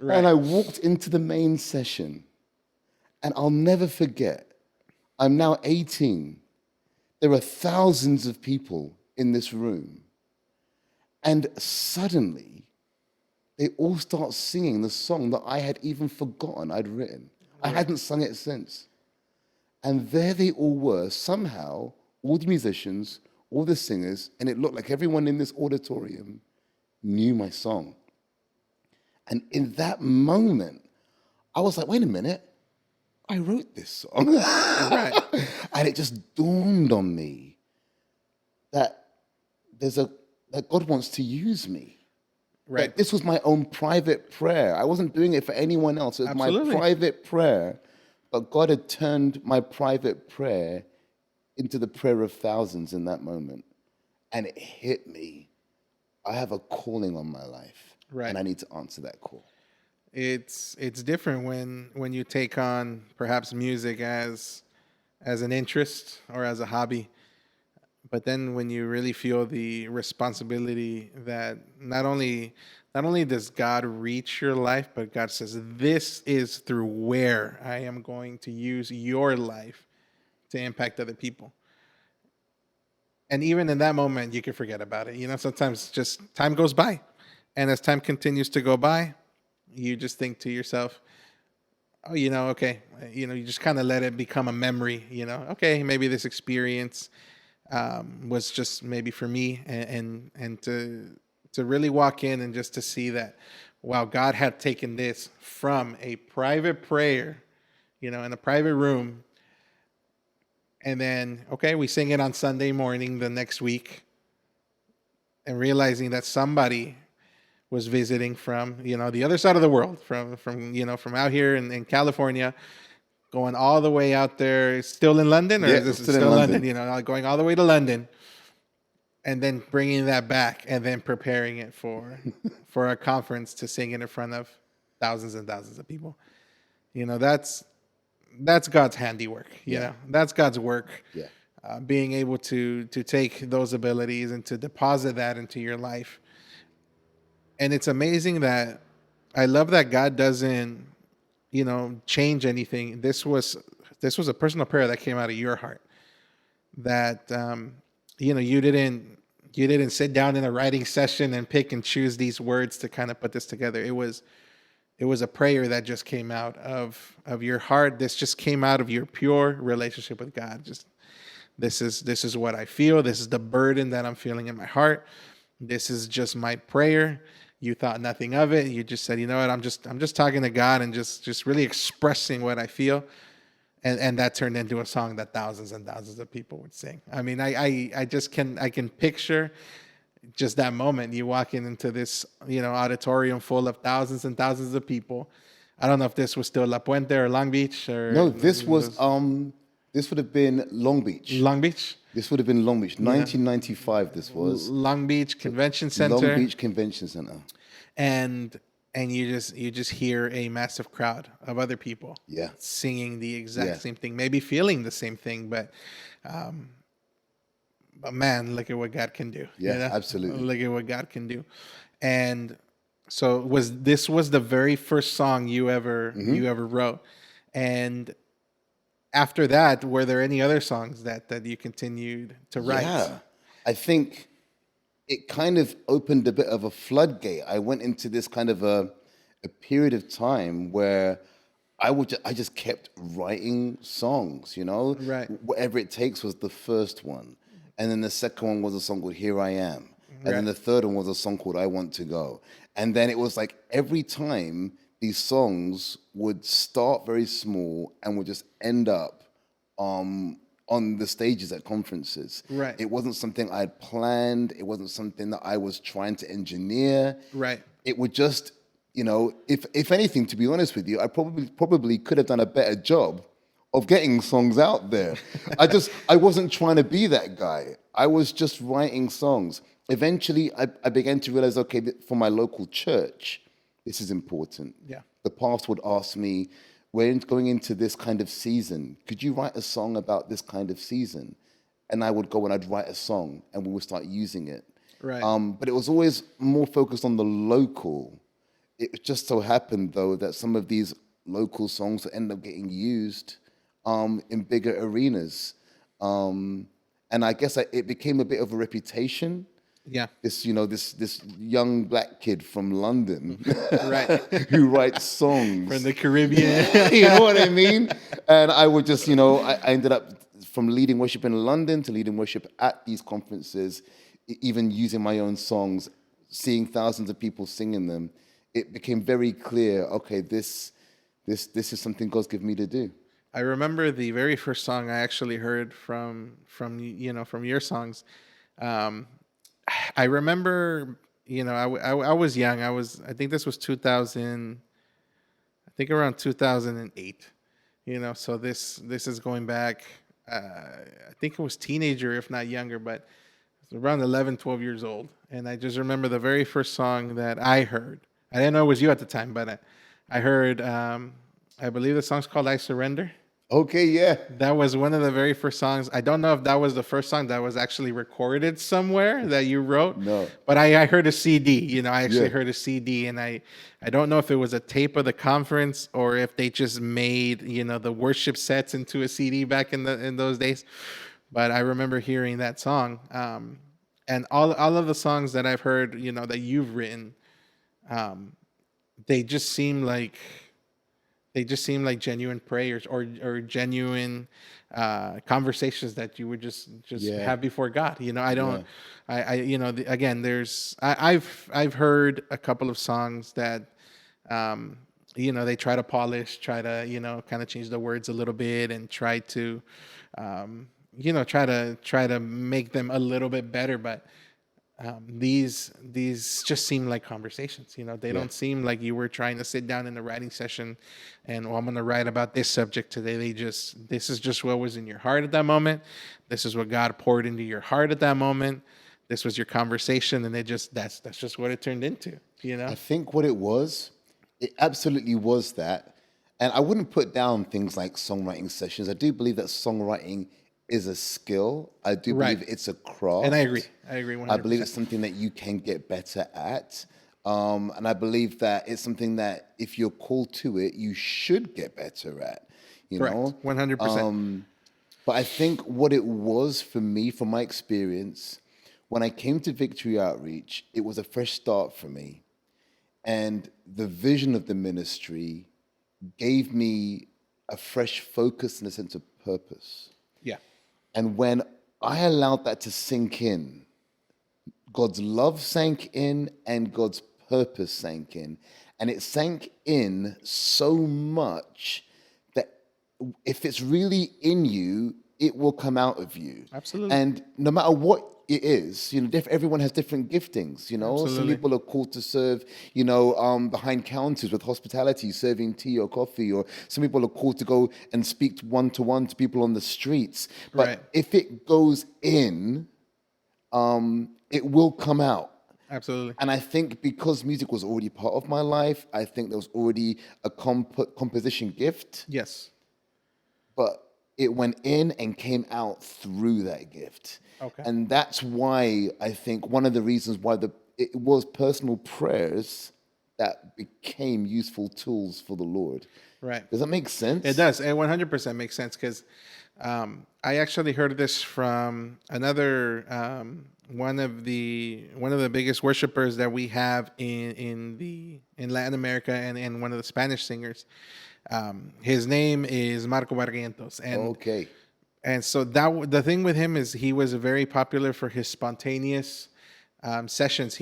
A: Right.
B: And I walked into the main session, and I'll never forget, I'm now 18. There are thousands of people in this room. And suddenly, they all start singing the song that I had even forgotten I'd written. Right. I hadn't sung it since. And there they all were, somehow, all the musicians, all the singers, and it looked like everyone in this auditorium knew my song. And in that moment, I was like, wait a minute, I wrote this song.
A: Right.
B: And it just dawned on me that that God wants to use me.
A: Right.
B: That this was my own private prayer. I wasn't doing it for anyone else. It was my private prayer. But God had turned my private prayer into the prayer of thousands in that moment. And it hit me. I have a calling on my life. Right. And I need to answer that call.
A: It's different when you take on perhaps music as an interest or as a hobby. But then when you really feel the responsibility that not only does God reach your life, but God says, this is through where I am going to use your life to impact other people. And even in that moment, you can forget about it. Sometimes just time goes by. And as time continues to go by, you just think to yourself, oh, okay, you just kind of let it become a memory, okay, maybe this experience was just maybe for me, and to really walk in and just to see that, wow, God had taken this from a private prayer, in a private room, and then, okay, we sing it on Sunday morning the next week, and realizing that somebody was visiting from, the other side of the world, from out here in California, going all the way out there, still in London, or
B: Yeah,
A: is this
B: still in
A: still
B: London.
A: London? Going all the way to London, and then bringing that back, and then preparing it for a conference to sing it in front of thousands and thousands of people. That's God's handiwork.
B: Yeah.
A: That's God's work.
B: Yeah.
A: Being able to take those abilities and to deposit that into your life. And it's amazing that I love that God doesn't, change anything. This was a personal prayer that came out of your heart. That you didn't sit down in a writing session and pick and choose these words to kind of put this together. It was a prayer that just came out of your heart. This just came out of your pure relationship with God. Just this is what I feel. This is the burden that I'm feeling in my heart. This is just my prayer. You thought nothing of it. You just said, you know what, I'm just talking to God and just really expressing what I feel. And that turned into a song that thousands and thousands of people would sing. I mean, I can picture just that moment. You walking into this, auditorium full of thousands and thousands of people. I don't know if this was still La Puente or Long Beach or
B: No, this would have been Long Beach.
A: Long Beach.
B: This would have been Long Beach, 1995. This was
A: Long Beach Convention Center.
B: Long Beach Convention Center.
A: And you just hear a massive crowd of other people,
B: Yeah,
A: singing the exact same thing, maybe feeling the same thing, but man, look at what God can do.
B: Yeah, absolutely.
A: Look at what God can do. And so this was the very first song you ever wrote. And after that, were there any other songs that you continued to write?
B: Yeah, I think it kind of opened a bit of a floodgate. I went into this kind of a period of time where I just kept writing songs,
A: Right.
B: Whatever it takes was the first one. And then the second one was a song called Here I Am. And
A: Right.
B: then the third one was a song called I Want to Go. And then it was like every time these songs would start very small and would just end up on the stages at conferences.
A: Right.
B: It wasn't something I had planned. It wasn't something that I was trying to engineer.
A: Right.
B: It would just, if anything, to be honest with you, I probably could have done a better job of getting songs out there. I wasn't trying to be that guy. I was just writing songs. Eventually, I began to realize, okay, for my local church, this is important.
A: Yeah.
B: The pastor would ask me, we're going into this kind of season. Could you write a song about this kind of season? And I would go and I'd write a song and we would start using it.
A: Right.
B: But it was always more focused on the local. It just so happened, though, that some of these local songs end up getting used in bigger arenas. And I guess it became a bit of a reputation.
A: Yeah.
B: This young black kid from London,
A: Right.
B: who writes songs
A: From the Caribbean.
B: you know what I mean? And I would just, I ended up from leading worship in London to leading worship at these conferences, even using my own songs, seeing thousands of people singing them. It became very clear, okay, this is something God's given me to do.
A: I remember the very first song I actually heard from your songs. I remember, I was young. I think this was 2000. I think around 2008. So this is going back. I think it was teenager, if not younger, but it was around 11, 12 years old. And I just remember the very first song that I heard. I didn't know it was you at the time, but I heard. I believe the song's called "I Surrender."
B: Okay, yeah.
A: That was one of the very first songs. I don't know if that was the first song that was actually recorded somewhere that you wrote,
B: No.
A: but I heard a CD. I actually
B: Yeah.
A: heard a CD, and I don't know if it was a tape of the conference or if they just made the worship sets into a CD back in those days. But I remember hearing that song, and all of the songs that I've heard, that you've written, um, they just seem like genuine prayers or genuine conversations that you would just
B: Yeah.
A: have before God. I don't,
B: Yeah.
A: again, I've heard a couple of songs that, they try to polish, try to, kind of change the words a little bit and try to, try to make them a little bit better. But these just seem like conversations. They
B: Yeah.
A: don't seem like you were trying to sit down in a writing session and, I'm going to write about this subject today. This is just what was in your heart at that moment. This is what God poured into your heart at that moment. This was your conversation, and that's just what it turned into.
B: I think what it absolutely was that. And I wouldn't put down things like songwriting sessions. I do believe that songwriting is a skill. I do
A: Right.
B: believe it's a craft.
A: And I agree 100%.
B: I believe it's something that you can get better at. And I believe that it's something that if you're called to it, you should get better at,
A: Correct. 100%.
B: But I think what it was for me, from my experience, when I came to Victory Outreach, it was a fresh start for me. And the vision of the ministry gave me a fresh focus and a sense of purpose.
A: Yeah.
B: And when I allowed that to sink in, God's love sank in and God's purpose sank in. And it sank in so much that if it's really in you, it will come out of you.
A: Absolutely.
B: And no matter what it is, everyone has different giftings, Some
A: Absolutely.
B: people are called to serve, behind counters with hospitality, serving tea or coffee, or some people are called to go and speak one-to-one to people on the streets. But
A: Right.
B: if it goes in, it will come out.
A: Absolutely.
B: And I think because music was already part of my life, I think there was already a composition gift,
A: Yes.
B: but it went in and came out through that gift.
A: Okay.
B: And that's why I think one of the reasons why it was personal prayers that became useful tools for the Lord.
A: Right.
B: Does that make sense?
A: It does. It 100% makes sense because I actually heard this from another one of the biggest worshipers that we have in Latin America and one of the Spanish singers. His name is Marco Barrientos,
B: Okay.
A: and so the thing with him is he was very popular for his spontaneous sessions.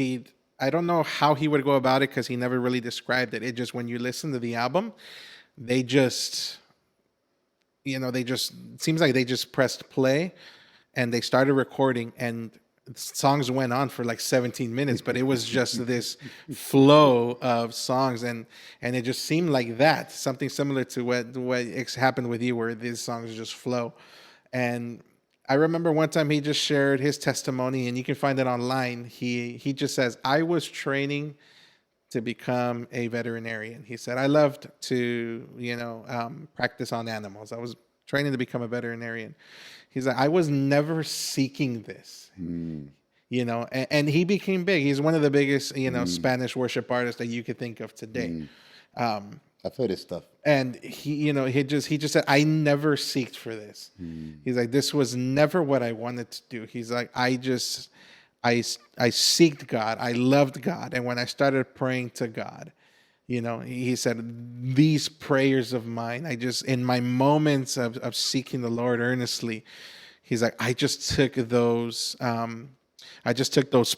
A: I don't know how he would go about it because he never really described it. It just, when you listen to the album, they just, it seems like they just pressed play and they started recording, and songs went on for like 17 minutes, but it was just this flow of songs, and it just seemed like that, something similar to what happened with you, where these songs just flow. And I remember one time he just shared his testimony, and you can find it online. He just says, I was training to become a veterinarian. He said, I loved to, practice on animals. I was training to become a veterinarian. He's like, I was never seeking this, and he became big. He's one of the biggest, Spanish worship artists that you could think of today.
B: I've heard his stuff.
A: And he just said, I never seeked for this. He's like, this was never what I wanted to do. He's like, I seeked God. I loved God. And when I started praying to God, he said, these prayers of mine, in my moments of seeking the Lord earnestly, he's like, I just took those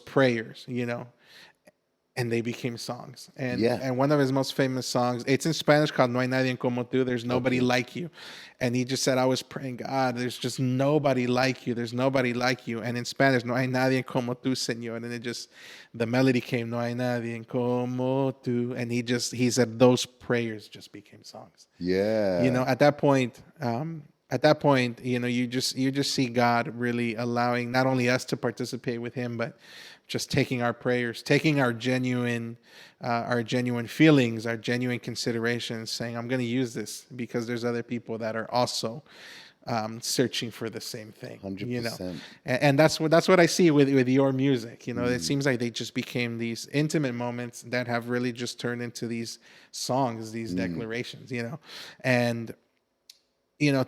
A: prayers, and they became songs. And one of his most famous songs, it's in Spanish, called No hay nadie como tú. There's nobody like you. And he just said, I was praying, God, there's just nobody like you. There's nobody like you. And in Spanish, No hay nadie como tú, Señor. And the melody came, No hay nadie como tú. And he said those prayers just became songs.
B: Yeah.
A: At that point, you just see God really allowing not only us to participate with him, but just taking our prayers, taking our genuine feelings, our genuine considerations, saying, I'm going to use this because there's other people that are also searching for the same thing.
B: 100%.
A: And that's what I see with your music. It seems like they just became these intimate moments that have really just turned into these songs, these declarations. And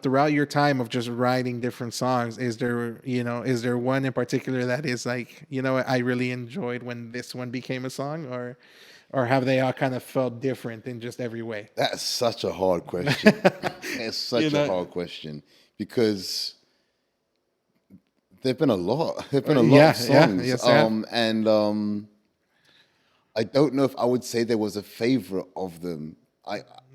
A: throughout your time of just writing different songs, is there one in particular that is like, I really enjoyed when this one became a song, or have they all kind of felt different in just every way?
B: That's such a hard question. It's such a hard question because there've been a lot. There've been a lot of songs.
A: Yes,
B: and I don't know if I would say there was a favorite of them.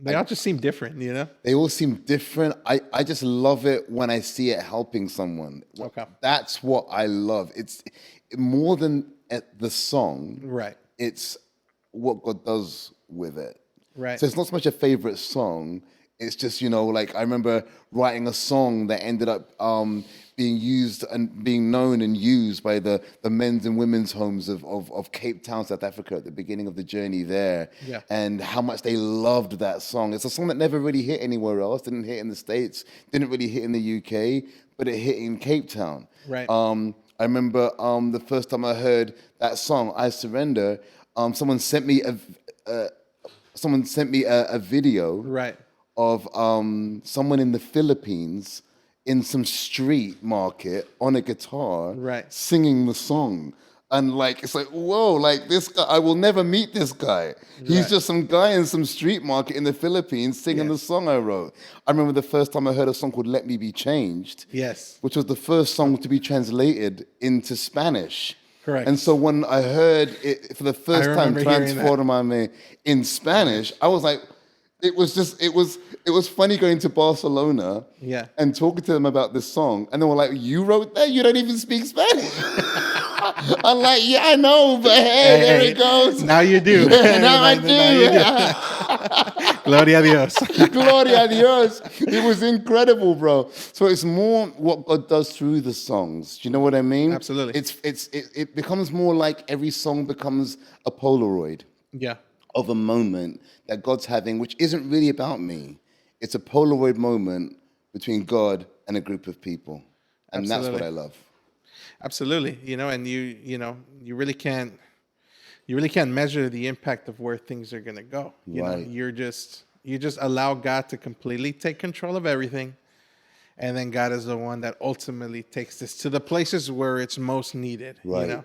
A: They all just seem different,
B: They all seem different. I just love it when I see it helping someone.
A: Okay.
B: That's what I love. It's more than the song.
A: Right.
B: It's what God does with it.
A: Right.
B: So it's not so much a favorite song. It's just, like I remember writing a song that ended up being used and being known and used by the men's and women's homes of Cape Town, South Africa at the beginning of the journey there.
A: Yeah.
B: And how much they loved that song. It's a song that never really hit anywhere else, didn't hit in the States, didn't really hit in the UK, but it hit in Cape Town.
A: Right.
B: I remember the first time I heard that song, I Surrender, someone sent me a video
A: Right.
B: of someone in the Philippines in some street market on a guitar,
A: Right.
B: singing the song. And it's like, whoa, this guy, I will never meet this guy. He's
A: Right.
B: just some guy in some street market in the Philippines singing the song I wrote. I remember the first time I heard a song called Let Me Be Changed,
A: Yes.
B: which was the first song to be translated into Spanish.
A: Correct.
B: And so when I heard it for the first time,
A: remember hearing that.
B: Transformame in Spanish, I was like, it was funny going to Barcelona and talking to them about this song. And they were like, you wrote that? You don't even speak Spanish. I'm like, yeah, I know, but hey, there it goes.
A: Now you do.
B: Now I
A: do. Gloria a Dios.
B: Gloria a Dios. It was incredible, bro. So it's more what God does through the songs. Do you know what I mean?
A: Absolutely.
B: It becomes more like every song becomes a Polaroid.
A: Yeah.
B: Of a moment that God's having, which isn't really about me. It's a Polaroid moment between God and a group of people. And
A: Absolutely.
B: That's what I love.
A: Absolutely. And you really can't measure the impact of where things are going to go. You just allow God to completely take control of everything. And then God is the one that ultimately takes this to the places where it's most needed,
B: Right.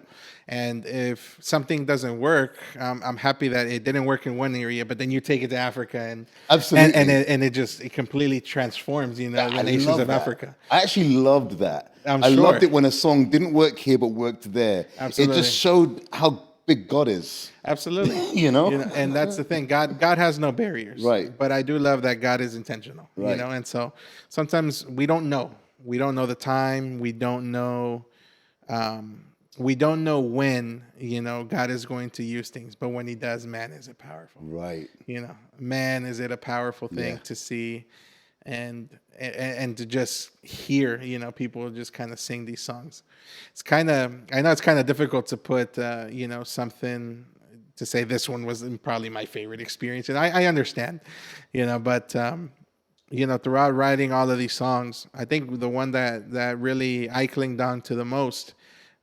A: And if something doesn't work, I'm happy that it didn't work in one area, but then you take it to Africa and
B: Absolutely.
A: and it completely transforms, the nations of Africa.
B: I actually loved that.
A: I
B: loved it when a song didn't work here but worked there.
A: Absolutely.
B: It just showed how big God is.
A: Absolutely. And that's the thing. God has no barriers.
B: Right.
A: But I do love that God is intentional.
B: Right.
A: And so sometimes we don't know. We don't know the time. We don't know when, God is going to use things. But when he does, man, is it powerful.
B: Right.
A: Man, is it a powerful thing to see and to just hear, people just kind of sing these songs. I know it's kind of difficult to put, something to say this one was probably my favorite experience. And I understand, but, throughout writing all of these songs, I think the one that really I clinged on to the most,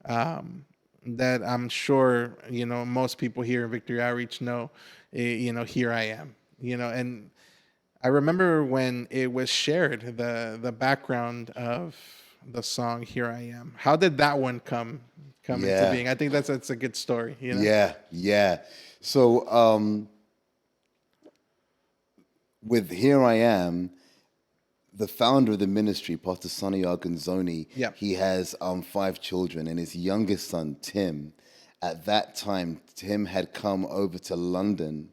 A: that I'm sure, most people here in Victory Outreach know, Here I Am, and I remember when it was shared, the background of the song Here I Am. How did that one come into being? I think that's a good story.
B: Yeah. So with Here I Am, the founder of the ministry, Pastor Sonny Arganzoni, he has 5 children, and his youngest son, Tim, at that time, Tim had come over to London.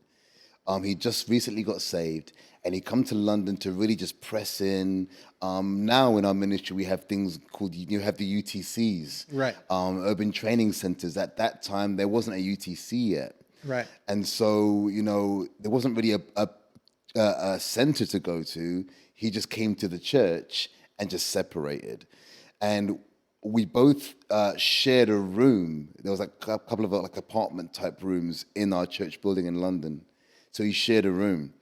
B: He just recently got saved, and he come to London to really just press in. Now in our ministry, we have things called, you have the UTCs,
A: right?
B: Urban training centers. At that time, there wasn't a UTC yet,
A: right?
B: And so, there wasn't really a center to go to. He just came to the church and just separated. And we both shared a room. There was like a couple of like apartment type rooms in our church building in London. So he shared a room.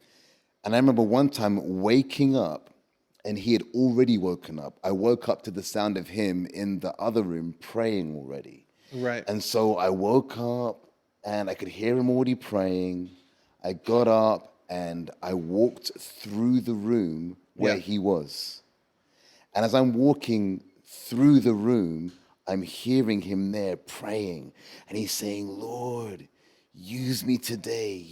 B: And I remember one time waking up, and he had already woken up. I woke up to the sound of him in the other room praying already.
A: Right.
B: And so I woke up and I could hear him already praying. I got up and I walked through the room where he was. And as I'm walking through the room, I'm hearing him there praying. And he's saying, Lord, use me today,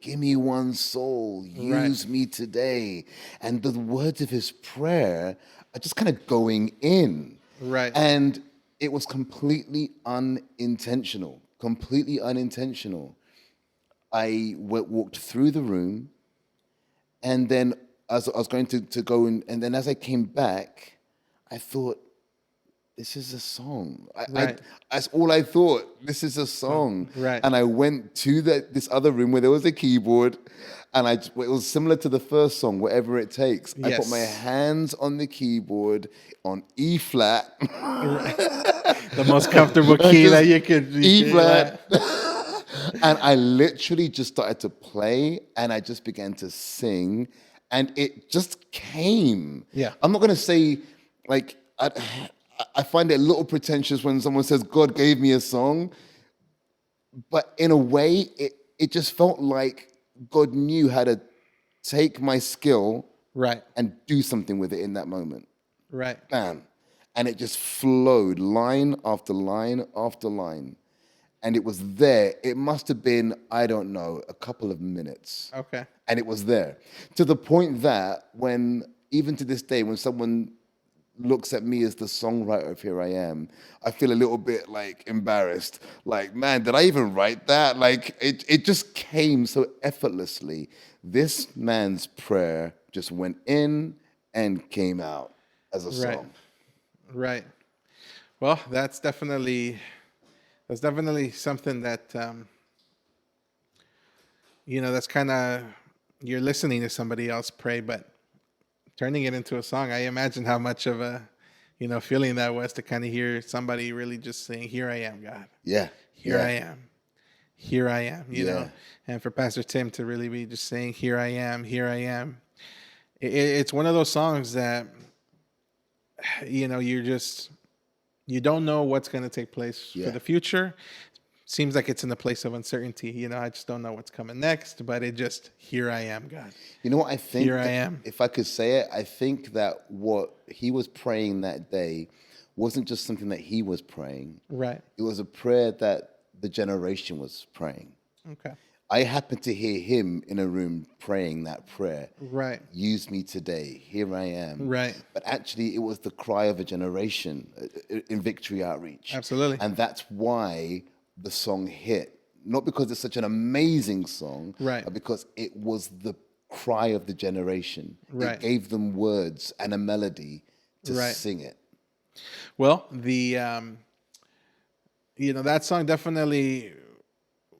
B: give me one soul, use me today. And the words of his prayer are just kind of going in.
A: Right.
B: And it was completely unintentional. I walked through the room, and then as I was going to go in, and then as I came back, I thought, this is a song. That's all I thought. This is a song.
A: Right.
B: And I went to this other room where there was a keyboard, and it was similar to the first song, Whatever It Takes.
A: Yes.
B: I put my hands on the keyboard on E flat.
A: The most comfortable key that you could.
B: E flat. And I literally just started to play, and I just began to sing, and it just came.
A: Yeah.
B: I'm not going to say, like, I find it a little pretentious when someone says, God gave me a song. But in a way, it just felt like God knew how to take my skill and do something with it in that moment.
A: Right.
B: Bam. And it just flowed line after line after line. And it was there. It must have been, I don't know, a couple of minutes.
A: Okay.
B: And it was there. To the point that even to this day, when someone looks at me as the songwriter of Here I Am, I feel a little bit like embarrassed. Like, man, did I even write that? Like, it just came so effortlessly. This man's prayer just went in and came out as a song.
A: Right. Well, that's definitely something that, that's kind of, you're listening to somebody else pray, but turning it into a song, I imagine how much of a, feeling that was to kind of hear somebody really just saying, here I am, God.
B: Yeah.
A: Here I am. Here I am, you know. And for Pastor Tim to really be just saying, here I am, here I am. It's one of those songs that, you don't know what's going to take place for the future. Seems like it's in a place of uncertainty. I just don't know what's coming next, but it just, here I am, God.
B: You know what I think?
A: Here I am.
B: If I could say it, I think that what he was praying that day wasn't just something that he was praying.
A: Right.
B: It was a prayer that the generation was praying.
A: Okay.
B: I happened to hear him in a room praying that prayer.
A: Right.
B: Use me today. Here I am.
A: Right.
B: But actually, it was the cry of a generation in Victory Outreach.
A: Absolutely.
B: And that's why the song hit. Not because it's such an amazing song,
A: right,
B: but because it was the cry of the generation.
A: Right.
B: It gave them words and a melody to sing it.
A: Well, the that song definitely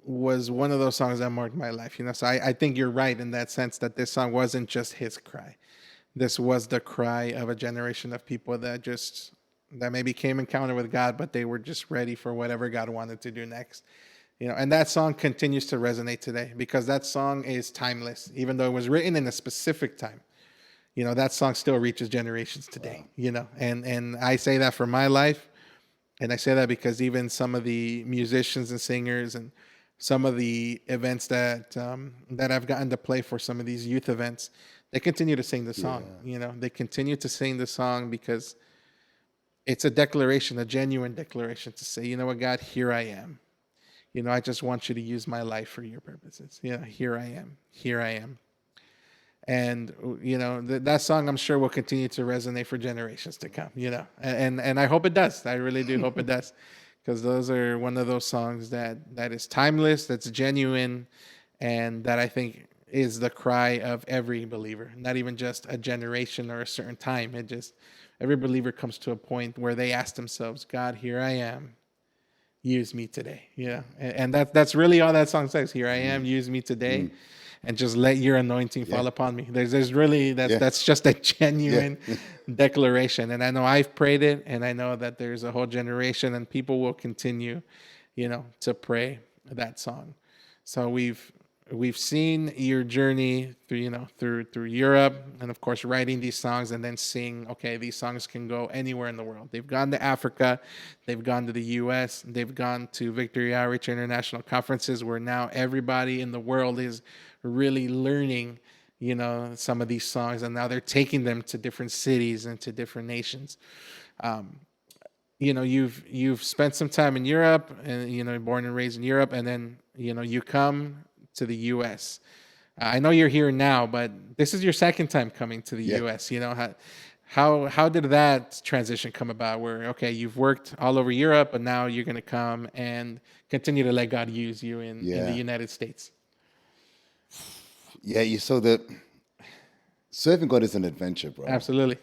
A: was one of those songs that marked my life. So I think you're right in that sense that this song wasn't just his cry. This was the cry of a generation of people that maybe came encounter with God, but they were just ready for whatever God wanted to do next. And that song continues to resonate today because that song is timeless. Even though it was written in a specific time, that song still reaches generations today. Wow. And I say that for my life, and I say that because even some of the musicians and singers and some of the events that I've gotten to play for, some of these youth events, they continue to sing the song. They continue to sing the song because it's a declaration, a genuine declaration to say, you know what, God, here I am. I just want you to use my life for your purposes. Here I am. Here I am. And, that song, I'm sure, will continue to resonate for generations to come, and I hope it does. I really do hope it does, because those are one of those songs that is timeless, that's genuine, and that I think is the cry of every believer, not even just a generation or a certain time. Every believer comes to a point where they ask themselves, God, here I am. Use me today. And that's really all that song says. Here I am, use me today. and just let your anointing fall upon me. There's really, that's just a genuine declaration. And I know I've prayed it, and I know that there's a whole generation and people will continue, to pray that song. So we've seen your journey through Europe, and of course writing these songs, and then seeing, okay, these songs can go anywhere in the world. They've gone to Africa, they've gone to the US, they've gone to Victory Outreach International conferences, where now everybody in the world is really learning some of these songs, and now they're taking them to different cities and to different nations. You've spent some time in Europe, and born and raised in Europe, and then you come to the U.S. I know you're here now, but this is your second time coming to the U.S. How did that transition come about? Where, okay, you've worked all over Europe, but now you're going to come and continue to let God use you in the United States.
B: Yeah, you saw that serving God is an adventure, bro.
A: Absolutely.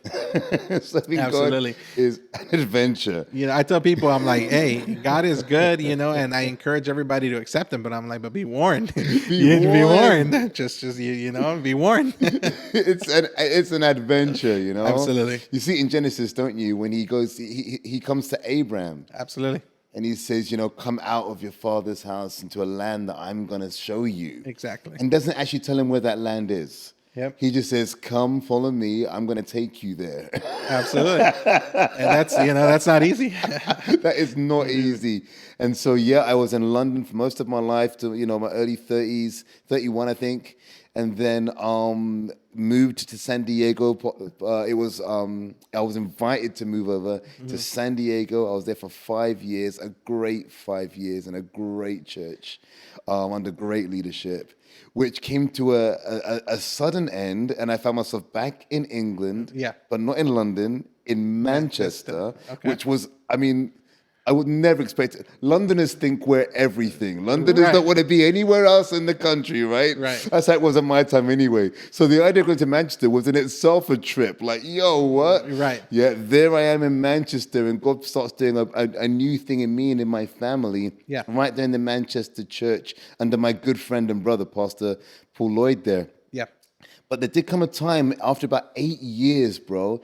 B: Serving God is an adventure.
A: I tell people, I'm like, hey, God is good, and I encourage everybody to accept him, but I'm like, but be warned. Be warned. Just be warned.
B: It's an adventure,
A: Absolutely.
B: You see it in Genesis, don't you? When he goes, he comes to Abraham.
A: Absolutely.
B: And he says, come out of your father's house into a land that I'm going to show you.
A: Exactly.
B: And doesn't actually tell him where that land is.
A: Yep.
B: He just says, come, follow me. I'm going to take you there.
A: Absolutely. And that's not easy.
B: That is not easy. And so, I was in London for most of my life to, my early 30s, 31, I think. And then moved to San Diego. I was invited to move over to San Diego. I was there for 5 years, a great 5 years in a great church under great leadership, which came to a sudden end. And I found myself back in England, but not in London, in Manchester. Okay. Which was, I would never expect it. Londoners think we're everything. Londoners don't want to be anywhere else in the country, right?
A: Right.
B: That's how it was at my time anyway. So the idea of going to Manchester was in itself a trip. Like, yo, what?
A: Right.
B: Yeah, there I am in Manchester, and God starts doing a new thing in me and in my family.
A: Yeah.
B: Right there in the Manchester church under my good friend and brother, Pastor Paul Lloyd there.
A: Yeah.
B: But there did come a time after about 8 years, bro,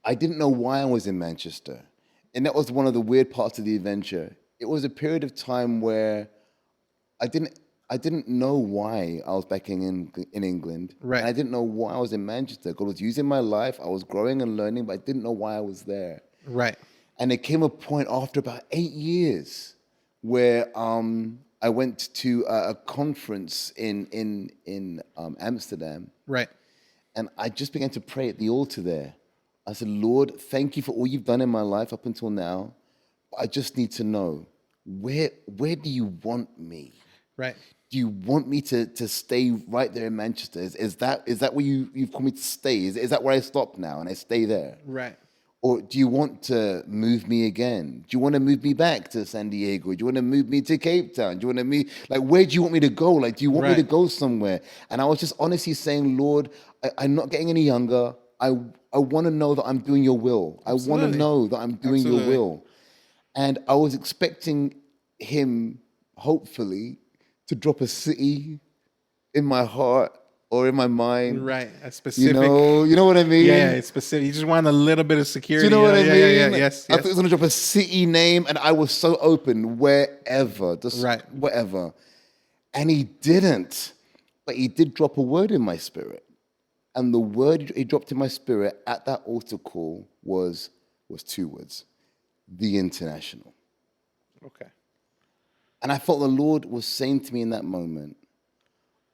B: I didn't know why I was in Manchester. And that was one of the weird parts of the adventure. It was a period of time where I didn't know why I was back in England.
A: Right.
B: And I didn't know why I was in Manchester. God was using my life. I was growing and learning, but I didn't know why I was there.
A: Right.
B: And there came a point after about 8 years where I went to a conference in Amsterdam.
A: Right.
B: And I just began to pray at the altar there. I said, Lord, thank you for all you've done in my life up until now. But I just need to know, where do you want me?
A: Right.
B: Do you want me to stay right there in Manchester? Is that where you've called me to stay? Is that where I stop now and I stay there?
A: Right.
B: Or do you want to move me again? Do you want to move me back to San Diego? Do you want to move me to Cape Town? Do you want to move, where do you want me to go? Do you want me to go somewhere? And I was just honestly saying, Lord, I'm not getting any younger. I want to know that I'm doing your will.
A: Absolutely.
B: I want to know that I'm doing your will. And I was expecting him, hopefully, to drop a city in my heart or in my mind.
A: Right, a specific.
B: You know what I mean?
A: Yeah, it's specific. You just want a little bit of security.
B: Do you know what I mean?
A: Yeah, yes.
B: I thought he was going to drop a city name, and I was so open, wherever, just whatever. And he didn't, but he did drop a word in my spirit. And the word he dropped in my spirit at that altar call was 2 words: the international.
A: Okay.
B: And I felt the Lord was saying to me in that moment,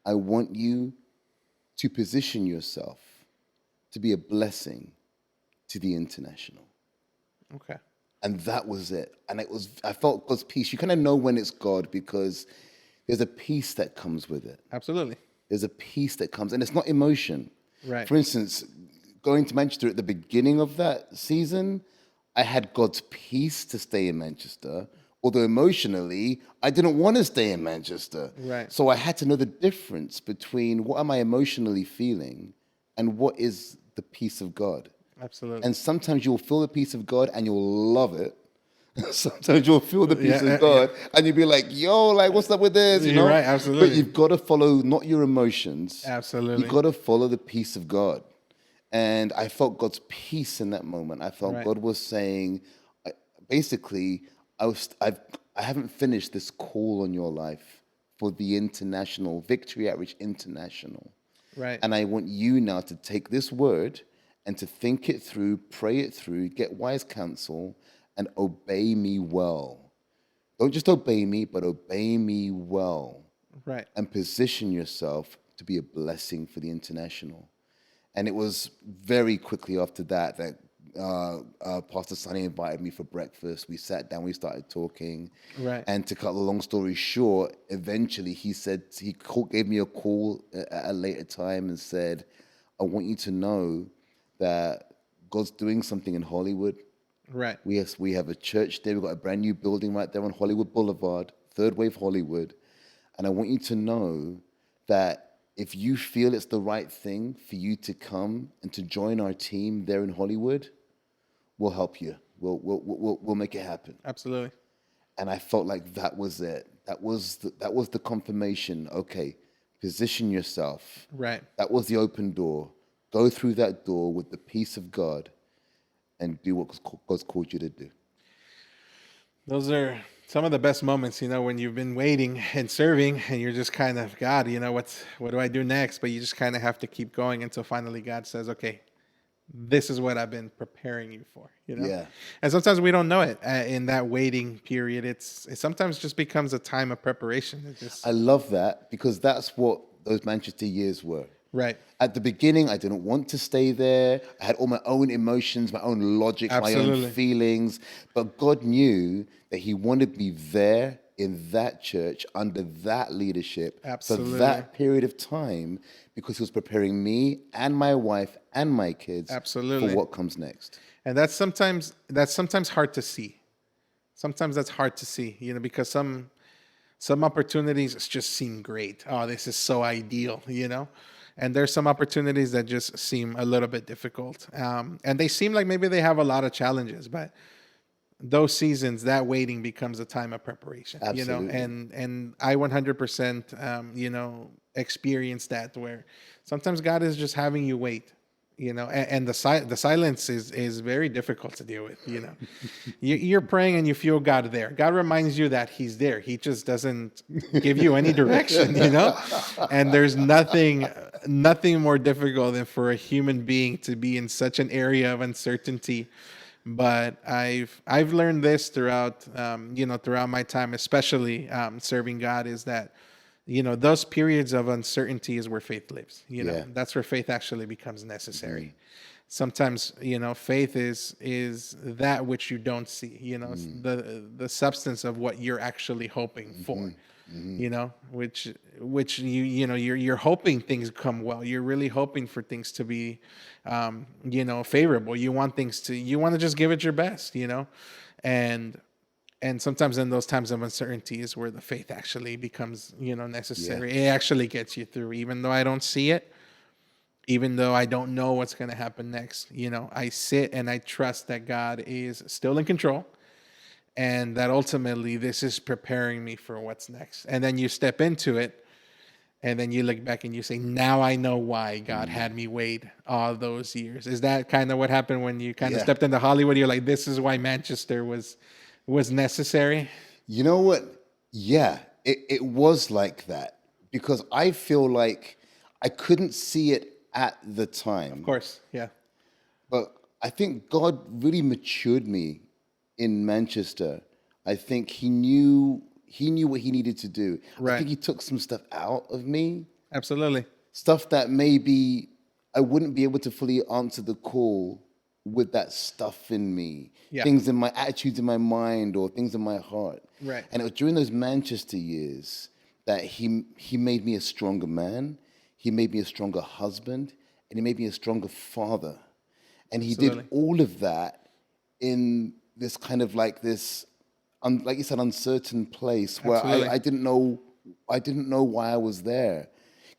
B: I want you to position yourself to be a blessing to the international.
A: Okay.
B: And that was it. And I felt God's peace. You kind of know when it's God because there's a peace that comes with it.
A: Absolutely.
B: There's a peace that comes, and it's not emotion.
A: Right.
B: For instance, going to Manchester at the beginning of that season, I had God's peace to stay in Manchester, although emotionally, I didn't want to stay in Manchester.
A: Right.
B: So I had to know the difference between what am I emotionally feeling and what is the peace of God.
A: Absolutely.
B: And sometimes you'll feel the peace of God and you'll love it. Sometimes you'll feel the peace
A: Yeah,
B: of God, and you'll be like, "Yo, like, what's up with this?" You
A: You're
B: know.
A: right,
B: But
A: absolutely.
B: you've got to follow not your emotions. You
A: Absolutely.
B: got to follow the peace of God. And I felt God's peace in that moment. I felt
A: Right.
B: God was saying, I- basically, I haven't finished this call on your life for the international Victory Outreach International.
A: Right.
B: And I want you now to take this word and to think it through, pray it through, get wise counsel, and obey me well. Don't just obey me, but obey me well.
A: Right.
B: And position yourself to be a blessing for the international. And it was very quickly after that Pastor Sonny invited me for breakfast. We sat down, we started talking.
A: Right.
B: And to cut the long story short, eventually gave me a call at a later time and said, I want you to know that God's doing something in Hollywood.
A: Right.
B: We have a church there. We've got a brand new building right there on Hollywood Boulevard, Third Wave Hollywood. And I want you to know that if you feel it's the right thing for you to come and to join our team there in Hollywood, we'll help you. We'll make it happen.
A: Absolutely.
B: And I felt like that was it. That was the confirmation. Okay, position yourself.
A: Right.
B: That was the open door. Go through that door with the peace of God and do what God's called you to do.
A: Those are some of the best moments, when you've been waiting and serving and you're just kind of, God, what do I do next? But you just kind of have to keep going until finally God says, okay, this is what I've been preparing you for,
B: Yeah.
A: And sometimes we don't know it in that waiting period. It sometimes just becomes a time of preparation. It just,
B: I love that because that's what those Manchester years were.
A: right.
B: At the beginning, I didn't want to stay there. I had all my own emotions, my own logic, my
A: Absolutely.
B: own feelings. But God knew that He wanted me there in that church under that leadership
A: Absolutely.
B: for that period of time because He was preparing me and my wife and my kids
A: Absolutely.
B: for what comes next.
A: And that's sometimes hard to see. Sometimes that's hard to see, because some opportunities just seem great. Oh, this is so ideal, And there's some opportunities that just seem a little bit difficult. And they seem like maybe they have a lot of challenges, but those seasons, that waiting becomes a time of preparation,
B: Absolutely.
A: and I 100%, experience that where sometimes God is just having you wait, and the silence is very difficult to deal with, You're praying and you feel God there. God reminds you that He's there. He just doesn't give you any direction, And there's nothing more difficult than for a human being to be in such an area of uncertainty. But I've learned this throughout throughout my time, especially serving God, is that those periods of uncertainty is where faith lives.
B: Yeah.
A: That's where faith actually becomes necessary. Sometimes faith is that which you don't see. The substance of what you're actually hoping for. Which you're hoping things come well. You're really hoping for things to be favorable. You want to just give it your best, and sometimes in those times of uncertainty is where the faith actually becomes necessary. It actually gets you through, even though I don't see it, even though I don't know what's going to happen next. I sit and I trust that God is still in control, and that ultimately this is preparing me for what's next. And then you step into it, and then you look back and you say, now I know why God had me wait all those years. Is that kind of what happened when you kind of stepped into Hollywood? You're like, this is why Manchester was necessary?
B: You know what? Yeah, it was like that because I feel like I couldn't see it at the time.
A: Of course, yeah.
B: But I think God really matured me in Manchester. I think He knew what He needed to do.
A: Right.
B: I think He took some stuff out of me.
A: Absolutely.
B: Stuff that maybe I wouldn't be able to fully answer the call with that stuff in me.
A: Yeah.
B: Things in my attitudes in my mind or things in my heart.
A: Right.
B: And it was during those Manchester years that he made me a stronger man. He made me a stronger husband. And He made me a stronger father. And He
A: Absolutely.
B: did all of that in this kind of like this, like you said, uncertain place where
A: Absolutely.
B: I didn't know why I was there.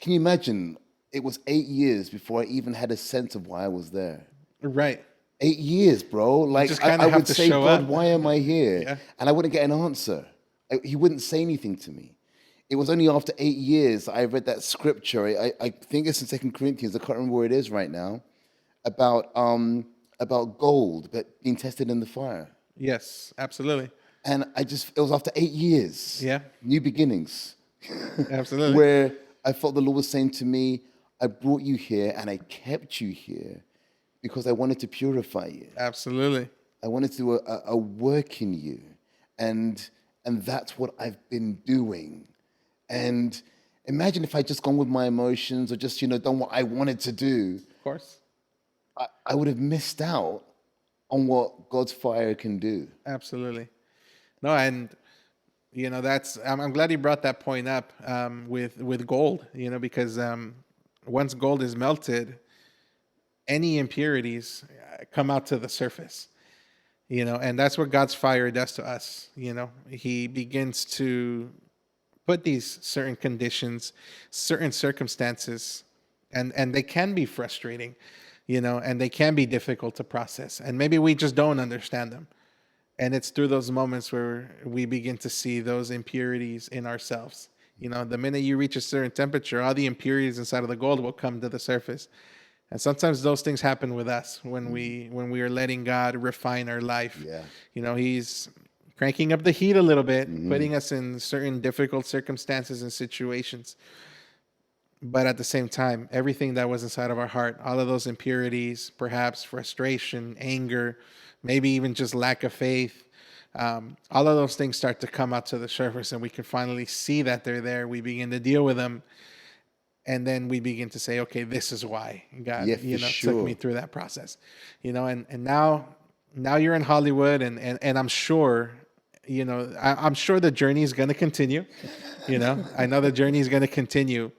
B: Can you imagine? It was 8 years before I even had a sense of why I was there.
A: Right.
B: 8 years, bro. Like
A: just
B: I,
A: kinda
B: I
A: have
B: would
A: to
B: say,
A: show
B: God,
A: up.
B: why am I here?
A: Yeah.
B: And I wouldn't get an answer. He wouldn't say anything to me. It was only after 8 years I read that scripture. I think it's in Second Corinthians. I can't remember where it is right now. About gold but being tested in the fire.
A: Yes, absolutely.
B: And it was after 8 years,
A: Yeah,
B: new beginnings,
A: absolutely.
B: where I felt the Lord was saying to me, I brought you here and I kept you here because I wanted to purify you.
A: Absolutely.
B: I wanted to do a work in you. And that's what I've been doing. And imagine if I'd just gone with my emotions or just, done what I wanted to do.
A: Of course.
B: I would have missed out on what God's fire can do.
A: Absolutely. No, and I'm glad you brought that point up with gold. Because once gold is melted, any impurities come out to the surface. And that's what God's fire does to us. He begins to put these certain conditions, certain circumstances, and they can be frustrating, and they can be difficult to process. And maybe we just don't understand them. And it's through those moments where we begin to see those impurities in ourselves. The minute you reach a certain temperature, all the impurities inside of the gold will come to the surface. And sometimes those things happen with us when we are letting God refine our life.
B: Yeah.
A: He's cranking up the heat a little bit, putting us in certain difficult circumstances and situations. But at the same time, everything that was inside of our heart, all of those impurities, perhaps frustration, anger, maybe even just lack of faith, all of those things start to come out to the surface, and we can finally see that they're there. We begin to deal with them. And then we begin to say, okay, this is why God, took me through that process, and now you're in Hollywood, and I'm sure, I'm sure the journey is going to continue. I know the journey is going to continue,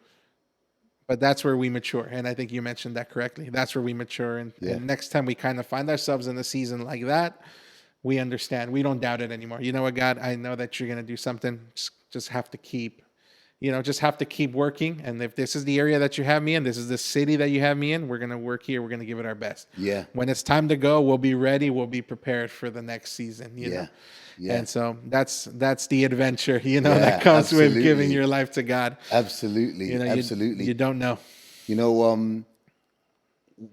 A: but that's where we mature. And I think you mentioned that correctly. That's where we mature. And next time we kind of find ourselves in a season like that, we understand. We don't doubt it anymore. You know what, God, I know that you're going to do something. Just have to keep working. And if this is the area that you have me in, this is the city that you have me in, we're going to work here. We're going to give it our best.
B: Yeah.
A: When it's time to go, we'll be ready. We'll be prepared for the next season, know?
B: Yeah.
A: And so that's the adventure, that comes with giving your life to God.
B: Absolutely. Absolutely.
A: You don't know.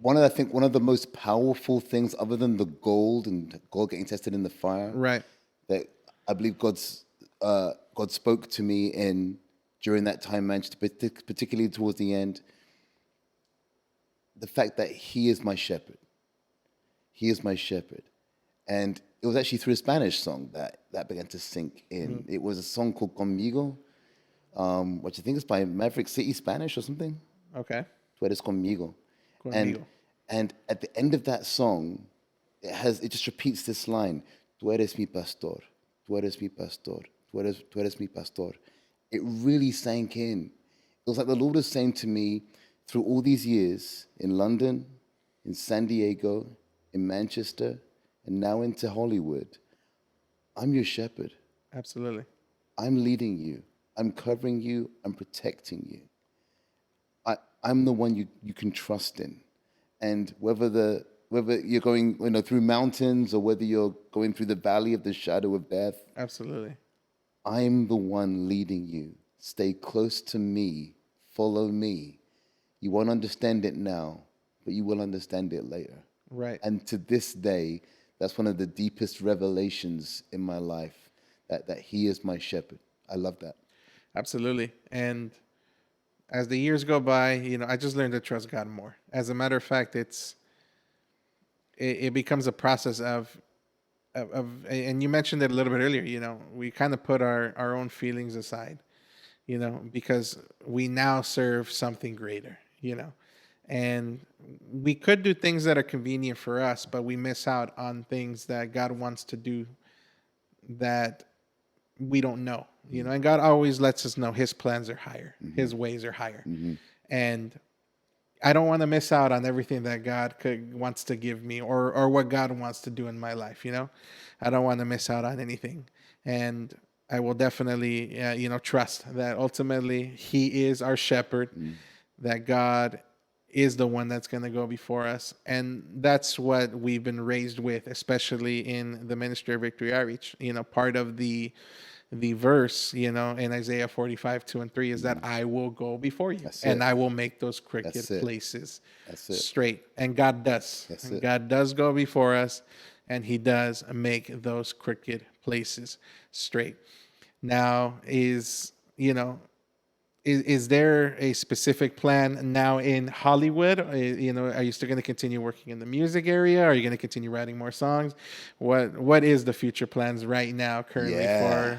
B: One of the most powerful things, other than the gold and gold getting tested in the fire,
A: Right.
B: that I believe God spoke to me in during that time, man, particularly towards the end, the fact that He is my shepherd. He is my shepherd. And it was actually through a Spanish song that began to sink in. It was a song called Conmigo, which I think is by Maverick City Spanish or something.
A: Okay.
B: Tú eres conmigo.
A: Conmigo.
B: And at the end of that song, it just repeats this line: Tú eres mi pastor, tú eres mi pastor, tú eres mi pastor. It really sank in. It was like the Lord was saying to me through all these years in London, in San Diego, in Manchester, and now into Hollywood, I'm your shepherd.
A: Absolutely.
B: I'm leading you. I'm covering you. I'm protecting you. I'm the one you can trust in. And whether you're going through mountains or whether you're going through the valley of the shadow of death,
A: Absolutely.
B: I'm the one leading you. Stay close to me. Follow me. You won't understand it now, but you will understand it later.
A: Right.
B: And to this day, that's one of the deepest revelations in my life, that He is my shepherd. I love that.
A: Absolutely. And as the years go by, I just learned to trust God more. As a matter of fact, it becomes a process of, and you mentioned it a little bit earlier, we kind of put our own feelings aside, because we now serve something greater, and we could do things that are convenient for us, but we miss out on things that God wants to do that we don't know, and God always lets us know His plans are higher, His ways are higher. And I don't want to miss out on everything that God wants to give me or what God wants to do in my life. I don't want to miss out on anything. And I will definitely, trust that ultimately He is our shepherd, that God is the one that's going to go before us. And that's what we've been raised with, especially in the ministry of Victory Outreach. Part of the verse, in Isaiah 45:2 and 3 is that I will go before you and I will make those crooked places straight. And God does. God does go before us, and he does make those crooked places straight. Now, is there a specific plan now in Hollywood? Are you still going to continue working in the music area? Are you going to continue writing more songs? What is the future plans right now currently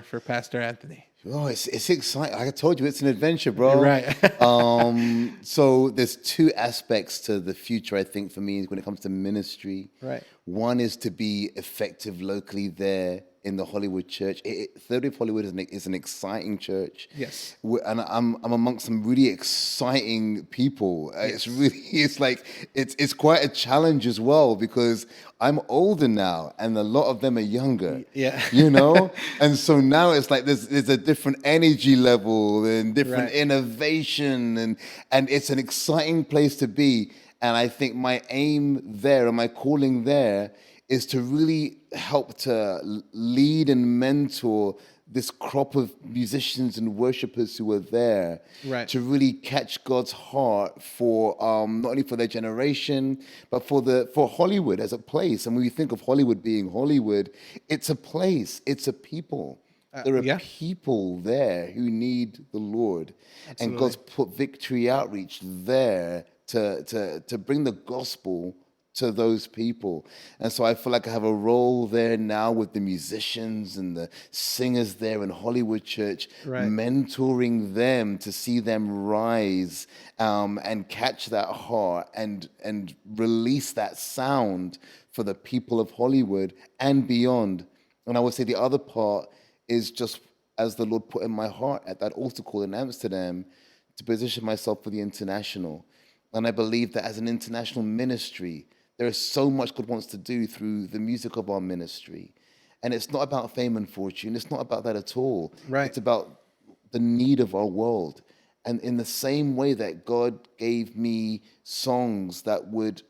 A: for Pastor Anthony?
B: Oh, it's exciting. Like I told you, it's an adventure, bro.
A: You're right.
B: So there's two aspects to the future, I think, for me when it comes to ministry.
A: Right.
B: One is to be effective locally there in the Hollywood church. 30th Hollywood is an exciting church.
A: Yes.
B: And I'm amongst some really exciting people.
A: Yes.
B: It's quite a challenge as well, because I'm older now and a lot of them are younger.
A: Yeah.
B: And so now it's like there's a different energy level and different innovation, and it's an exciting place to be. And I think my aim there and my calling there is to really help to lead and mentor this crop of musicians and worshipers who are there, to really catch God's heart for not only for their generation, but for Hollywood as a place. And when we think of Hollywood being Hollywood, it's a place, it's a people. There are people there who need the Lord. Absolutely. And God's put Victory Outreach there to bring the gospel to those people. And so I feel like I have a role there now with the musicians and the singers there in Hollywood Church, mentoring them to see them rise and catch that heart and release that sound for the people of Hollywood and beyond. And I would say the other part is just as the Lord put in my heart at that altar call in Amsterdam, to position myself for the international. And I believe that as an international ministry, there is so much God wants to do through the music of our ministry. And it's not about fame and fortune. It's not about that at all.
A: Right.
B: It's about the need of our world. And in the same way that God gave me songs that would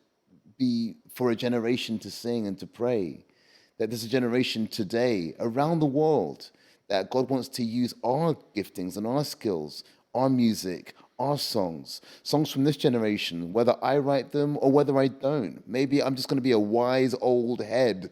B: be for a generation to sing and to pray, that there's a generation today around the world that God wants to use our giftings and our skills, our music, our songs from this generation, whether I write them or whether I don't. Maybe I'm just going to be a wise old head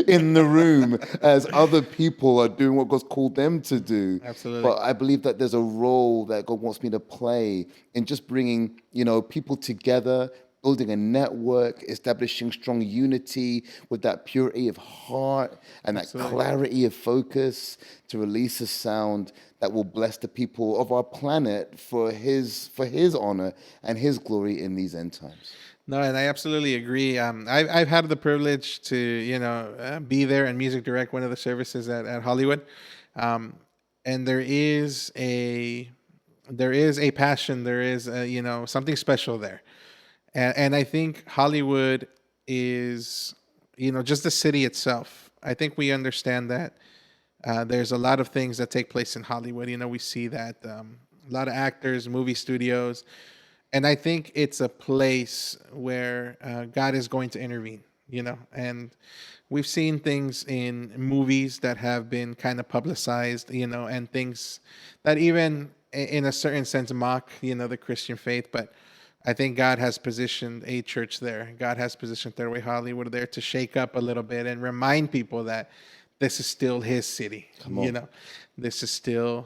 B: in the room as other people are doing what God's called them to do.
A: Absolutely.
B: But I believe that there's a role that God wants me to play in just bringing, people together, building a network, establishing strong unity with that purity of heart and that clarity of focus to release a sound that will bless the people of our planet for his honor and his glory in these end times.
A: No, and I absolutely agree. I've had the privilege to, be there and music direct one of the services at Hollywood. And there is a passion, there is, something special there. And I think Hollywood is, just the city itself. I think we understand that there's a lot of things that take place in Hollywood. We see that a lot of actors, movie studios. And I think it's a place where God is going to intervene, And we've seen things in movies that have been kind of publicized, and things that even in a certain sense mock, the Christian faith. But I think God has positioned a church there. God has positioned Third Way Hollywood there to shake up a little bit and remind people that this is still his city. This is still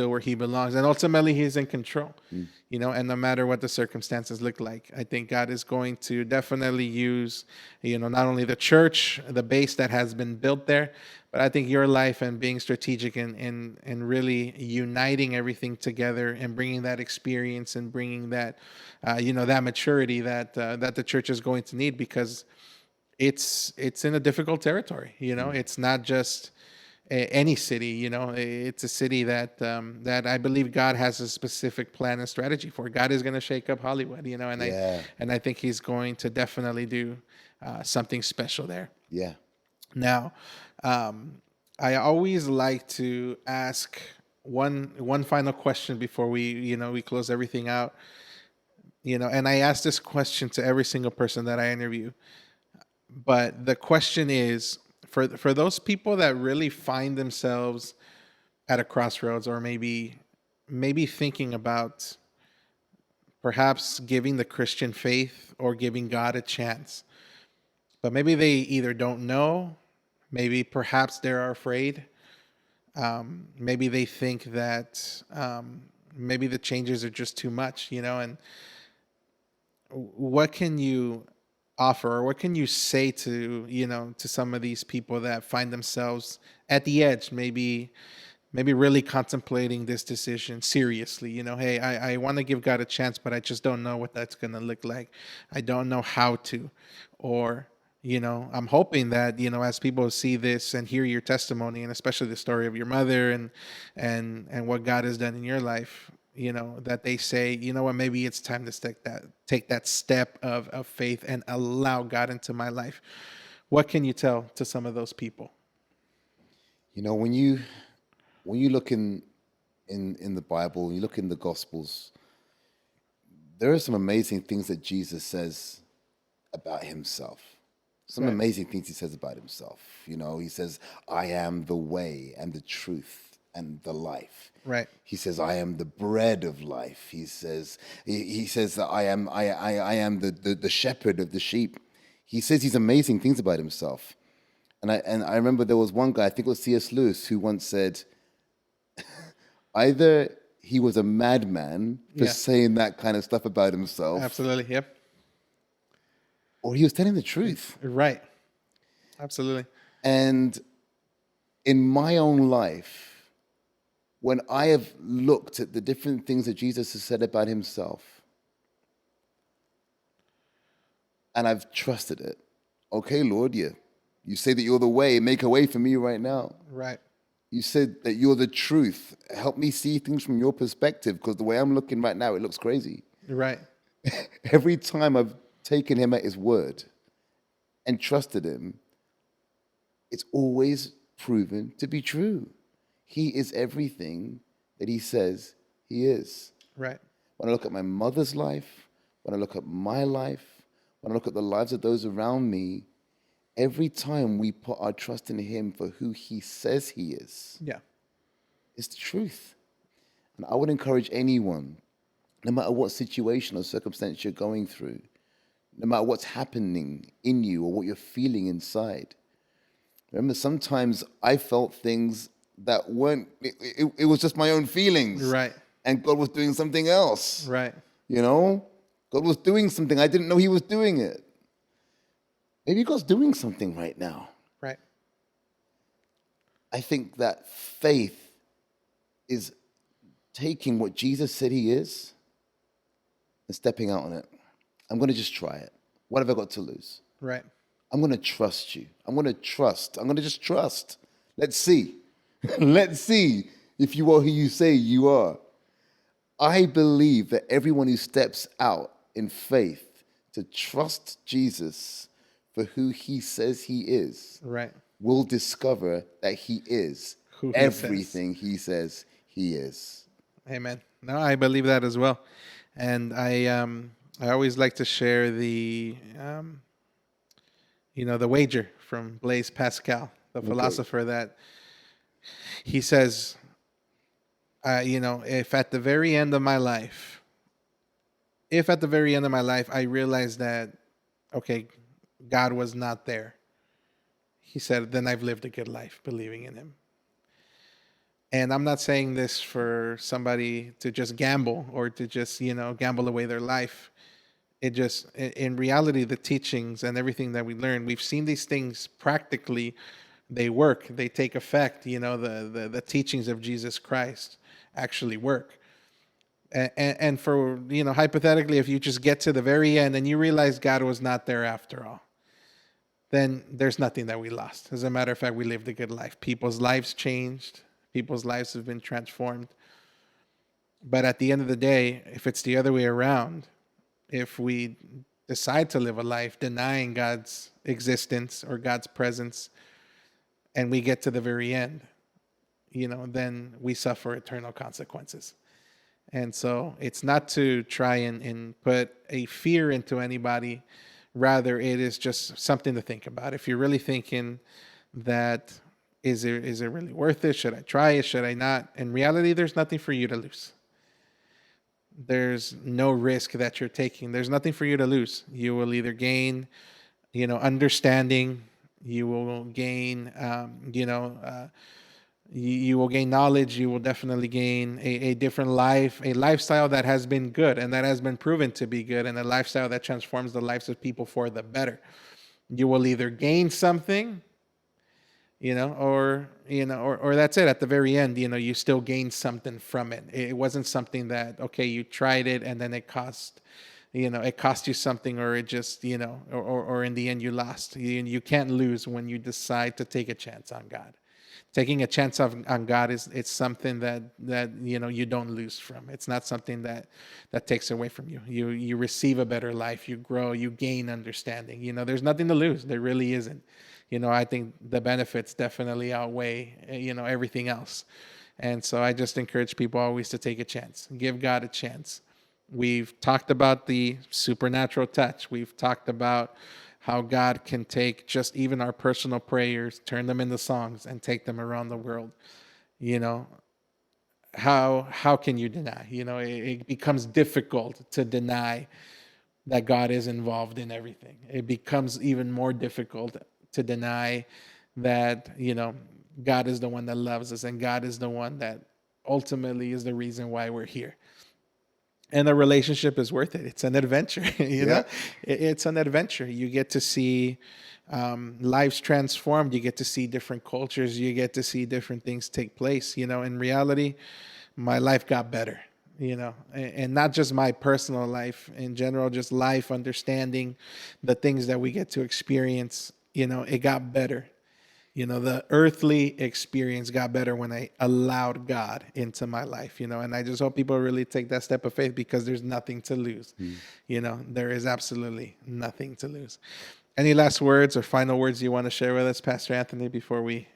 A: where he belongs, and ultimately he's in control. And no matter what the circumstances look like, I think God is going to definitely use, not only the church, the base that has been built there, but I think your life and being strategic and really uniting everything together and bringing that experience and bringing that, that maturity that the church is going to need, because it's in a difficult territory. It's not just any city. It's a city that I believe God has a specific plan and strategy for. God is going to shake up Hollywood, and I think he's going to definitely do something special there.
B: Yeah.
A: Now, I always like to ask one final question before we close everything out. And I ask this question to every single person that I interview. But the question is, for those people that really find themselves at a crossroads, or maybe thinking about perhaps giving the Christian faith or giving God a chance, but maybe they either don't know, maybe perhaps they're afraid, maybe they think that maybe the changes are just too much, and what can you offer, or what can you say to some of these people that find themselves at the edge, maybe really contemplating this decision seriously? Hey, I want to give God a chance, but I just don't know what that's going to look like. I don't know how to. Or, I'm hoping that, as people see this and hear your testimony, and especially the story of your mother and what God has done in your life, that they say, what, maybe it's time to take that step of faith and allow God into my life. What can you tell to some of those people?
B: When you look in the Bible, you look in the Gospels, there are some amazing things that Jesus says about himself. Some
A: Right.
B: amazing things he says about himself. He says, I am the way and the truth and the life.
A: Right.
B: He says, I am the bread of life. He says that I am the shepherd of the sheep. He says these amazing things about himself. And I remember there was one guy, I think it was C.S. Lewis, who once said, either he was a madman for
A: Yeah.
B: saying that kind of stuff about himself,
A: Absolutely. Yep.
B: or he was telling the truth.
A: Right. Absolutely.
B: And in my own life, when I have looked at the different things that Jesus has said about himself, and I've trusted it. Okay, Lord, you say that you're the way, make a way for me right now.
A: Right.
B: You said that you're the truth. Help me see things from your perspective, because the way I'm looking right now, it looks crazy.
A: Right.
B: Every time I've taken him at his word and trusted him, it's always proven to be true. He is everything that he says he is.
A: Right.
B: When I look at my mother's life, when I look at my life, when I look at the lives of those around me, every time we put our trust in him for who he says he is,
A: Yeah.
B: it's the truth. And I would encourage anyone, no matter what situation or circumstance you're going through, no matter what's happening in you or what you're feeling inside. Remember, sometimes I felt things that weren't, it was just my own feelings.
A: Right.
B: And God was doing something else.
A: Right.
B: God was doing something. I didn't know he was doing it. Maybe God's doing something right now.
A: Right.
B: I think that faith is taking what Jesus said he is and stepping out on it. I'm going to just try it. What have I got to lose?
A: Right.
B: I'm going to trust you. I'm going to trust. I'm going to just trust. Let's see. Let's see if you are who you say you are. I believe that everyone who steps out in faith to trust Jesus for who he says he is,
A: Right.
B: will discover that he is
A: Who he
B: everything he says he is.
A: Amen. No, I believe that as well. And I always like to share the the wager from Blaise Pascal, the philosopher, that he says, if at the very end of my life, I realize that, okay, God was not there, he said, then I've lived a good life believing in him. And I'm not saying this for somebody to just gamble or to just, gamble away their life. In reality, the teachings and everything that we learn, we've seen these things practically. They work, they take effect. The teachings of Jesus Christ actually work. And for, hypothetically, if you just get to the very end and you realize God was not there after all, then there's nothing that we lost. As a matter of fact, we lived a good life. People's lives changed. People's lives have been transformed. But at the end of the day, if it's the other way around, if we decide to live a life denying God's existence or God's presence, and we get to the very end, then we suffer eternal consequences. And so it's not to try and put a fear into anybody. Rather, it is just something to think about. If you're really thinking that, is it really worth it? Should I try it? Should I not? In reality, there's nothing for you to lose. There's no risk that you're taking. There's nothing for you to lose. You will either gain, understanding. You will gain, you will gain knowledge. You will definitely gain a different life, a lifestyle that has been good and that has been proven to be good, and a lifestyle that transforms the lives of people for the better. You will either gain something, or that's it. At the very end, you still gain something from it. It wasn't something that, okay, you tried it and then it cost you something, or it just, or in the end you lost. You can't lose when you decide to take a chance on God. Taking a chance on God it's something that you don't lose from. It's not something that takes away from you. You receive a better life. You grow. You gain understanding. There's nothing to lose. There really isn't. I think the benefits definitely outweigh everything else. And so I just encourage people always to take a chance. Give God a chance. We've talked about the supernatural touch. We've talked about how God can take just even our personal prayers, turn them into songs, and take them around the world. How can you deny? It becomes difficult to deny that God is involved in everything. It becomes even more difficult to deny that, God is the one that loves us, and God is the one that ultimately is the reason why we're here. And the relationship is worth it. It's an adventure, know? It's an adventure. You get to see lives transformed. You get to see different cultures. You get to see different things take place. In reality, my life got better, and not just my personal life in general, just life, understanding the things that we get to experience. It got better. The earthly experience got better when I allowed God into my life, and I just hope people really take that step of faith, because there's nothing to lose. There is absolutely nothing to lose. Any last words or final words you want to share with us, Pastor Anthony, before we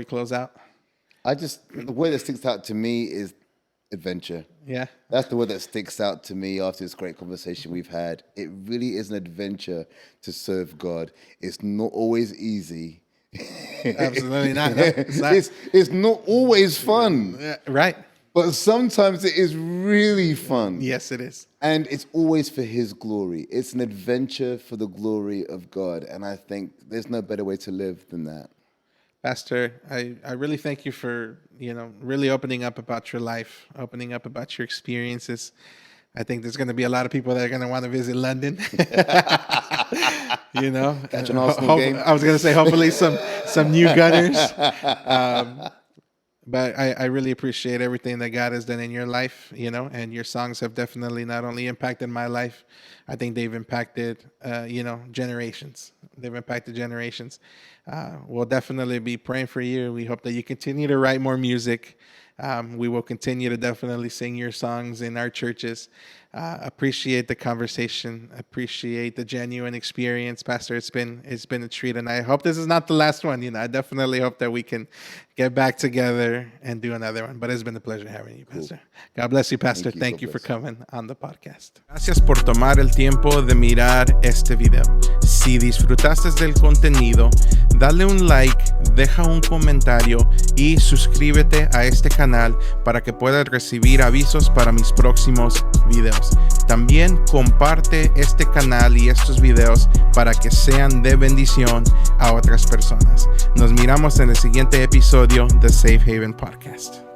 A: close out?
B: The word that sticks out to me is adventure.
A: Yeah.
B: That's the word that sticks out to me after this great conversation we've had. It really is an adventure to serve God. It's not always easy.
A: Absolutely not. No, it's not.
B: It's not always fun.
A: Right.
B: But sometimes it is really fun.
A: Yes, it is.
B: And it's always for His glory. It's an adventure for the glory of God. And I think there's no better way to live than that.
A: Pastor, I really thank you for, really opening up about your life, opening up about your experiences. I think there's going to be a lot of people that are going to want to visit London.
B: Catch an Arsenal game.
A: I was going to say, hopefully some new Gunners. But I really appreciate everything that God has done in your life, and your songs have definitely not only impacted my life, I think they've impacted, generations. They've impacted generations. We'll definitely be praying for you. We hope that you continue to write more music. We will continue to definitely sing your songs in our churches. Appreciate the conversation. Appreciate the genuine experience, Pastor. It's been a treat, and I hope this is not the last one. I definitely hope that we can get back together and do another one. But it's been a pleasure having you, Pastor. Cool. God bless you, Pastor. Thank you for coming on the podcast. Gracias por tomar el tiempo de mirar este video. Si disfrutaste del contenido, dale un like, deja un comentario y suscríbete a este canal para que puedas recibir avisos para mis próximos videos. También comparte este canal y estos videos para que sean de bendición a otras personas. Nos miramos en el siguiente episodio de Safe Haven Podcast.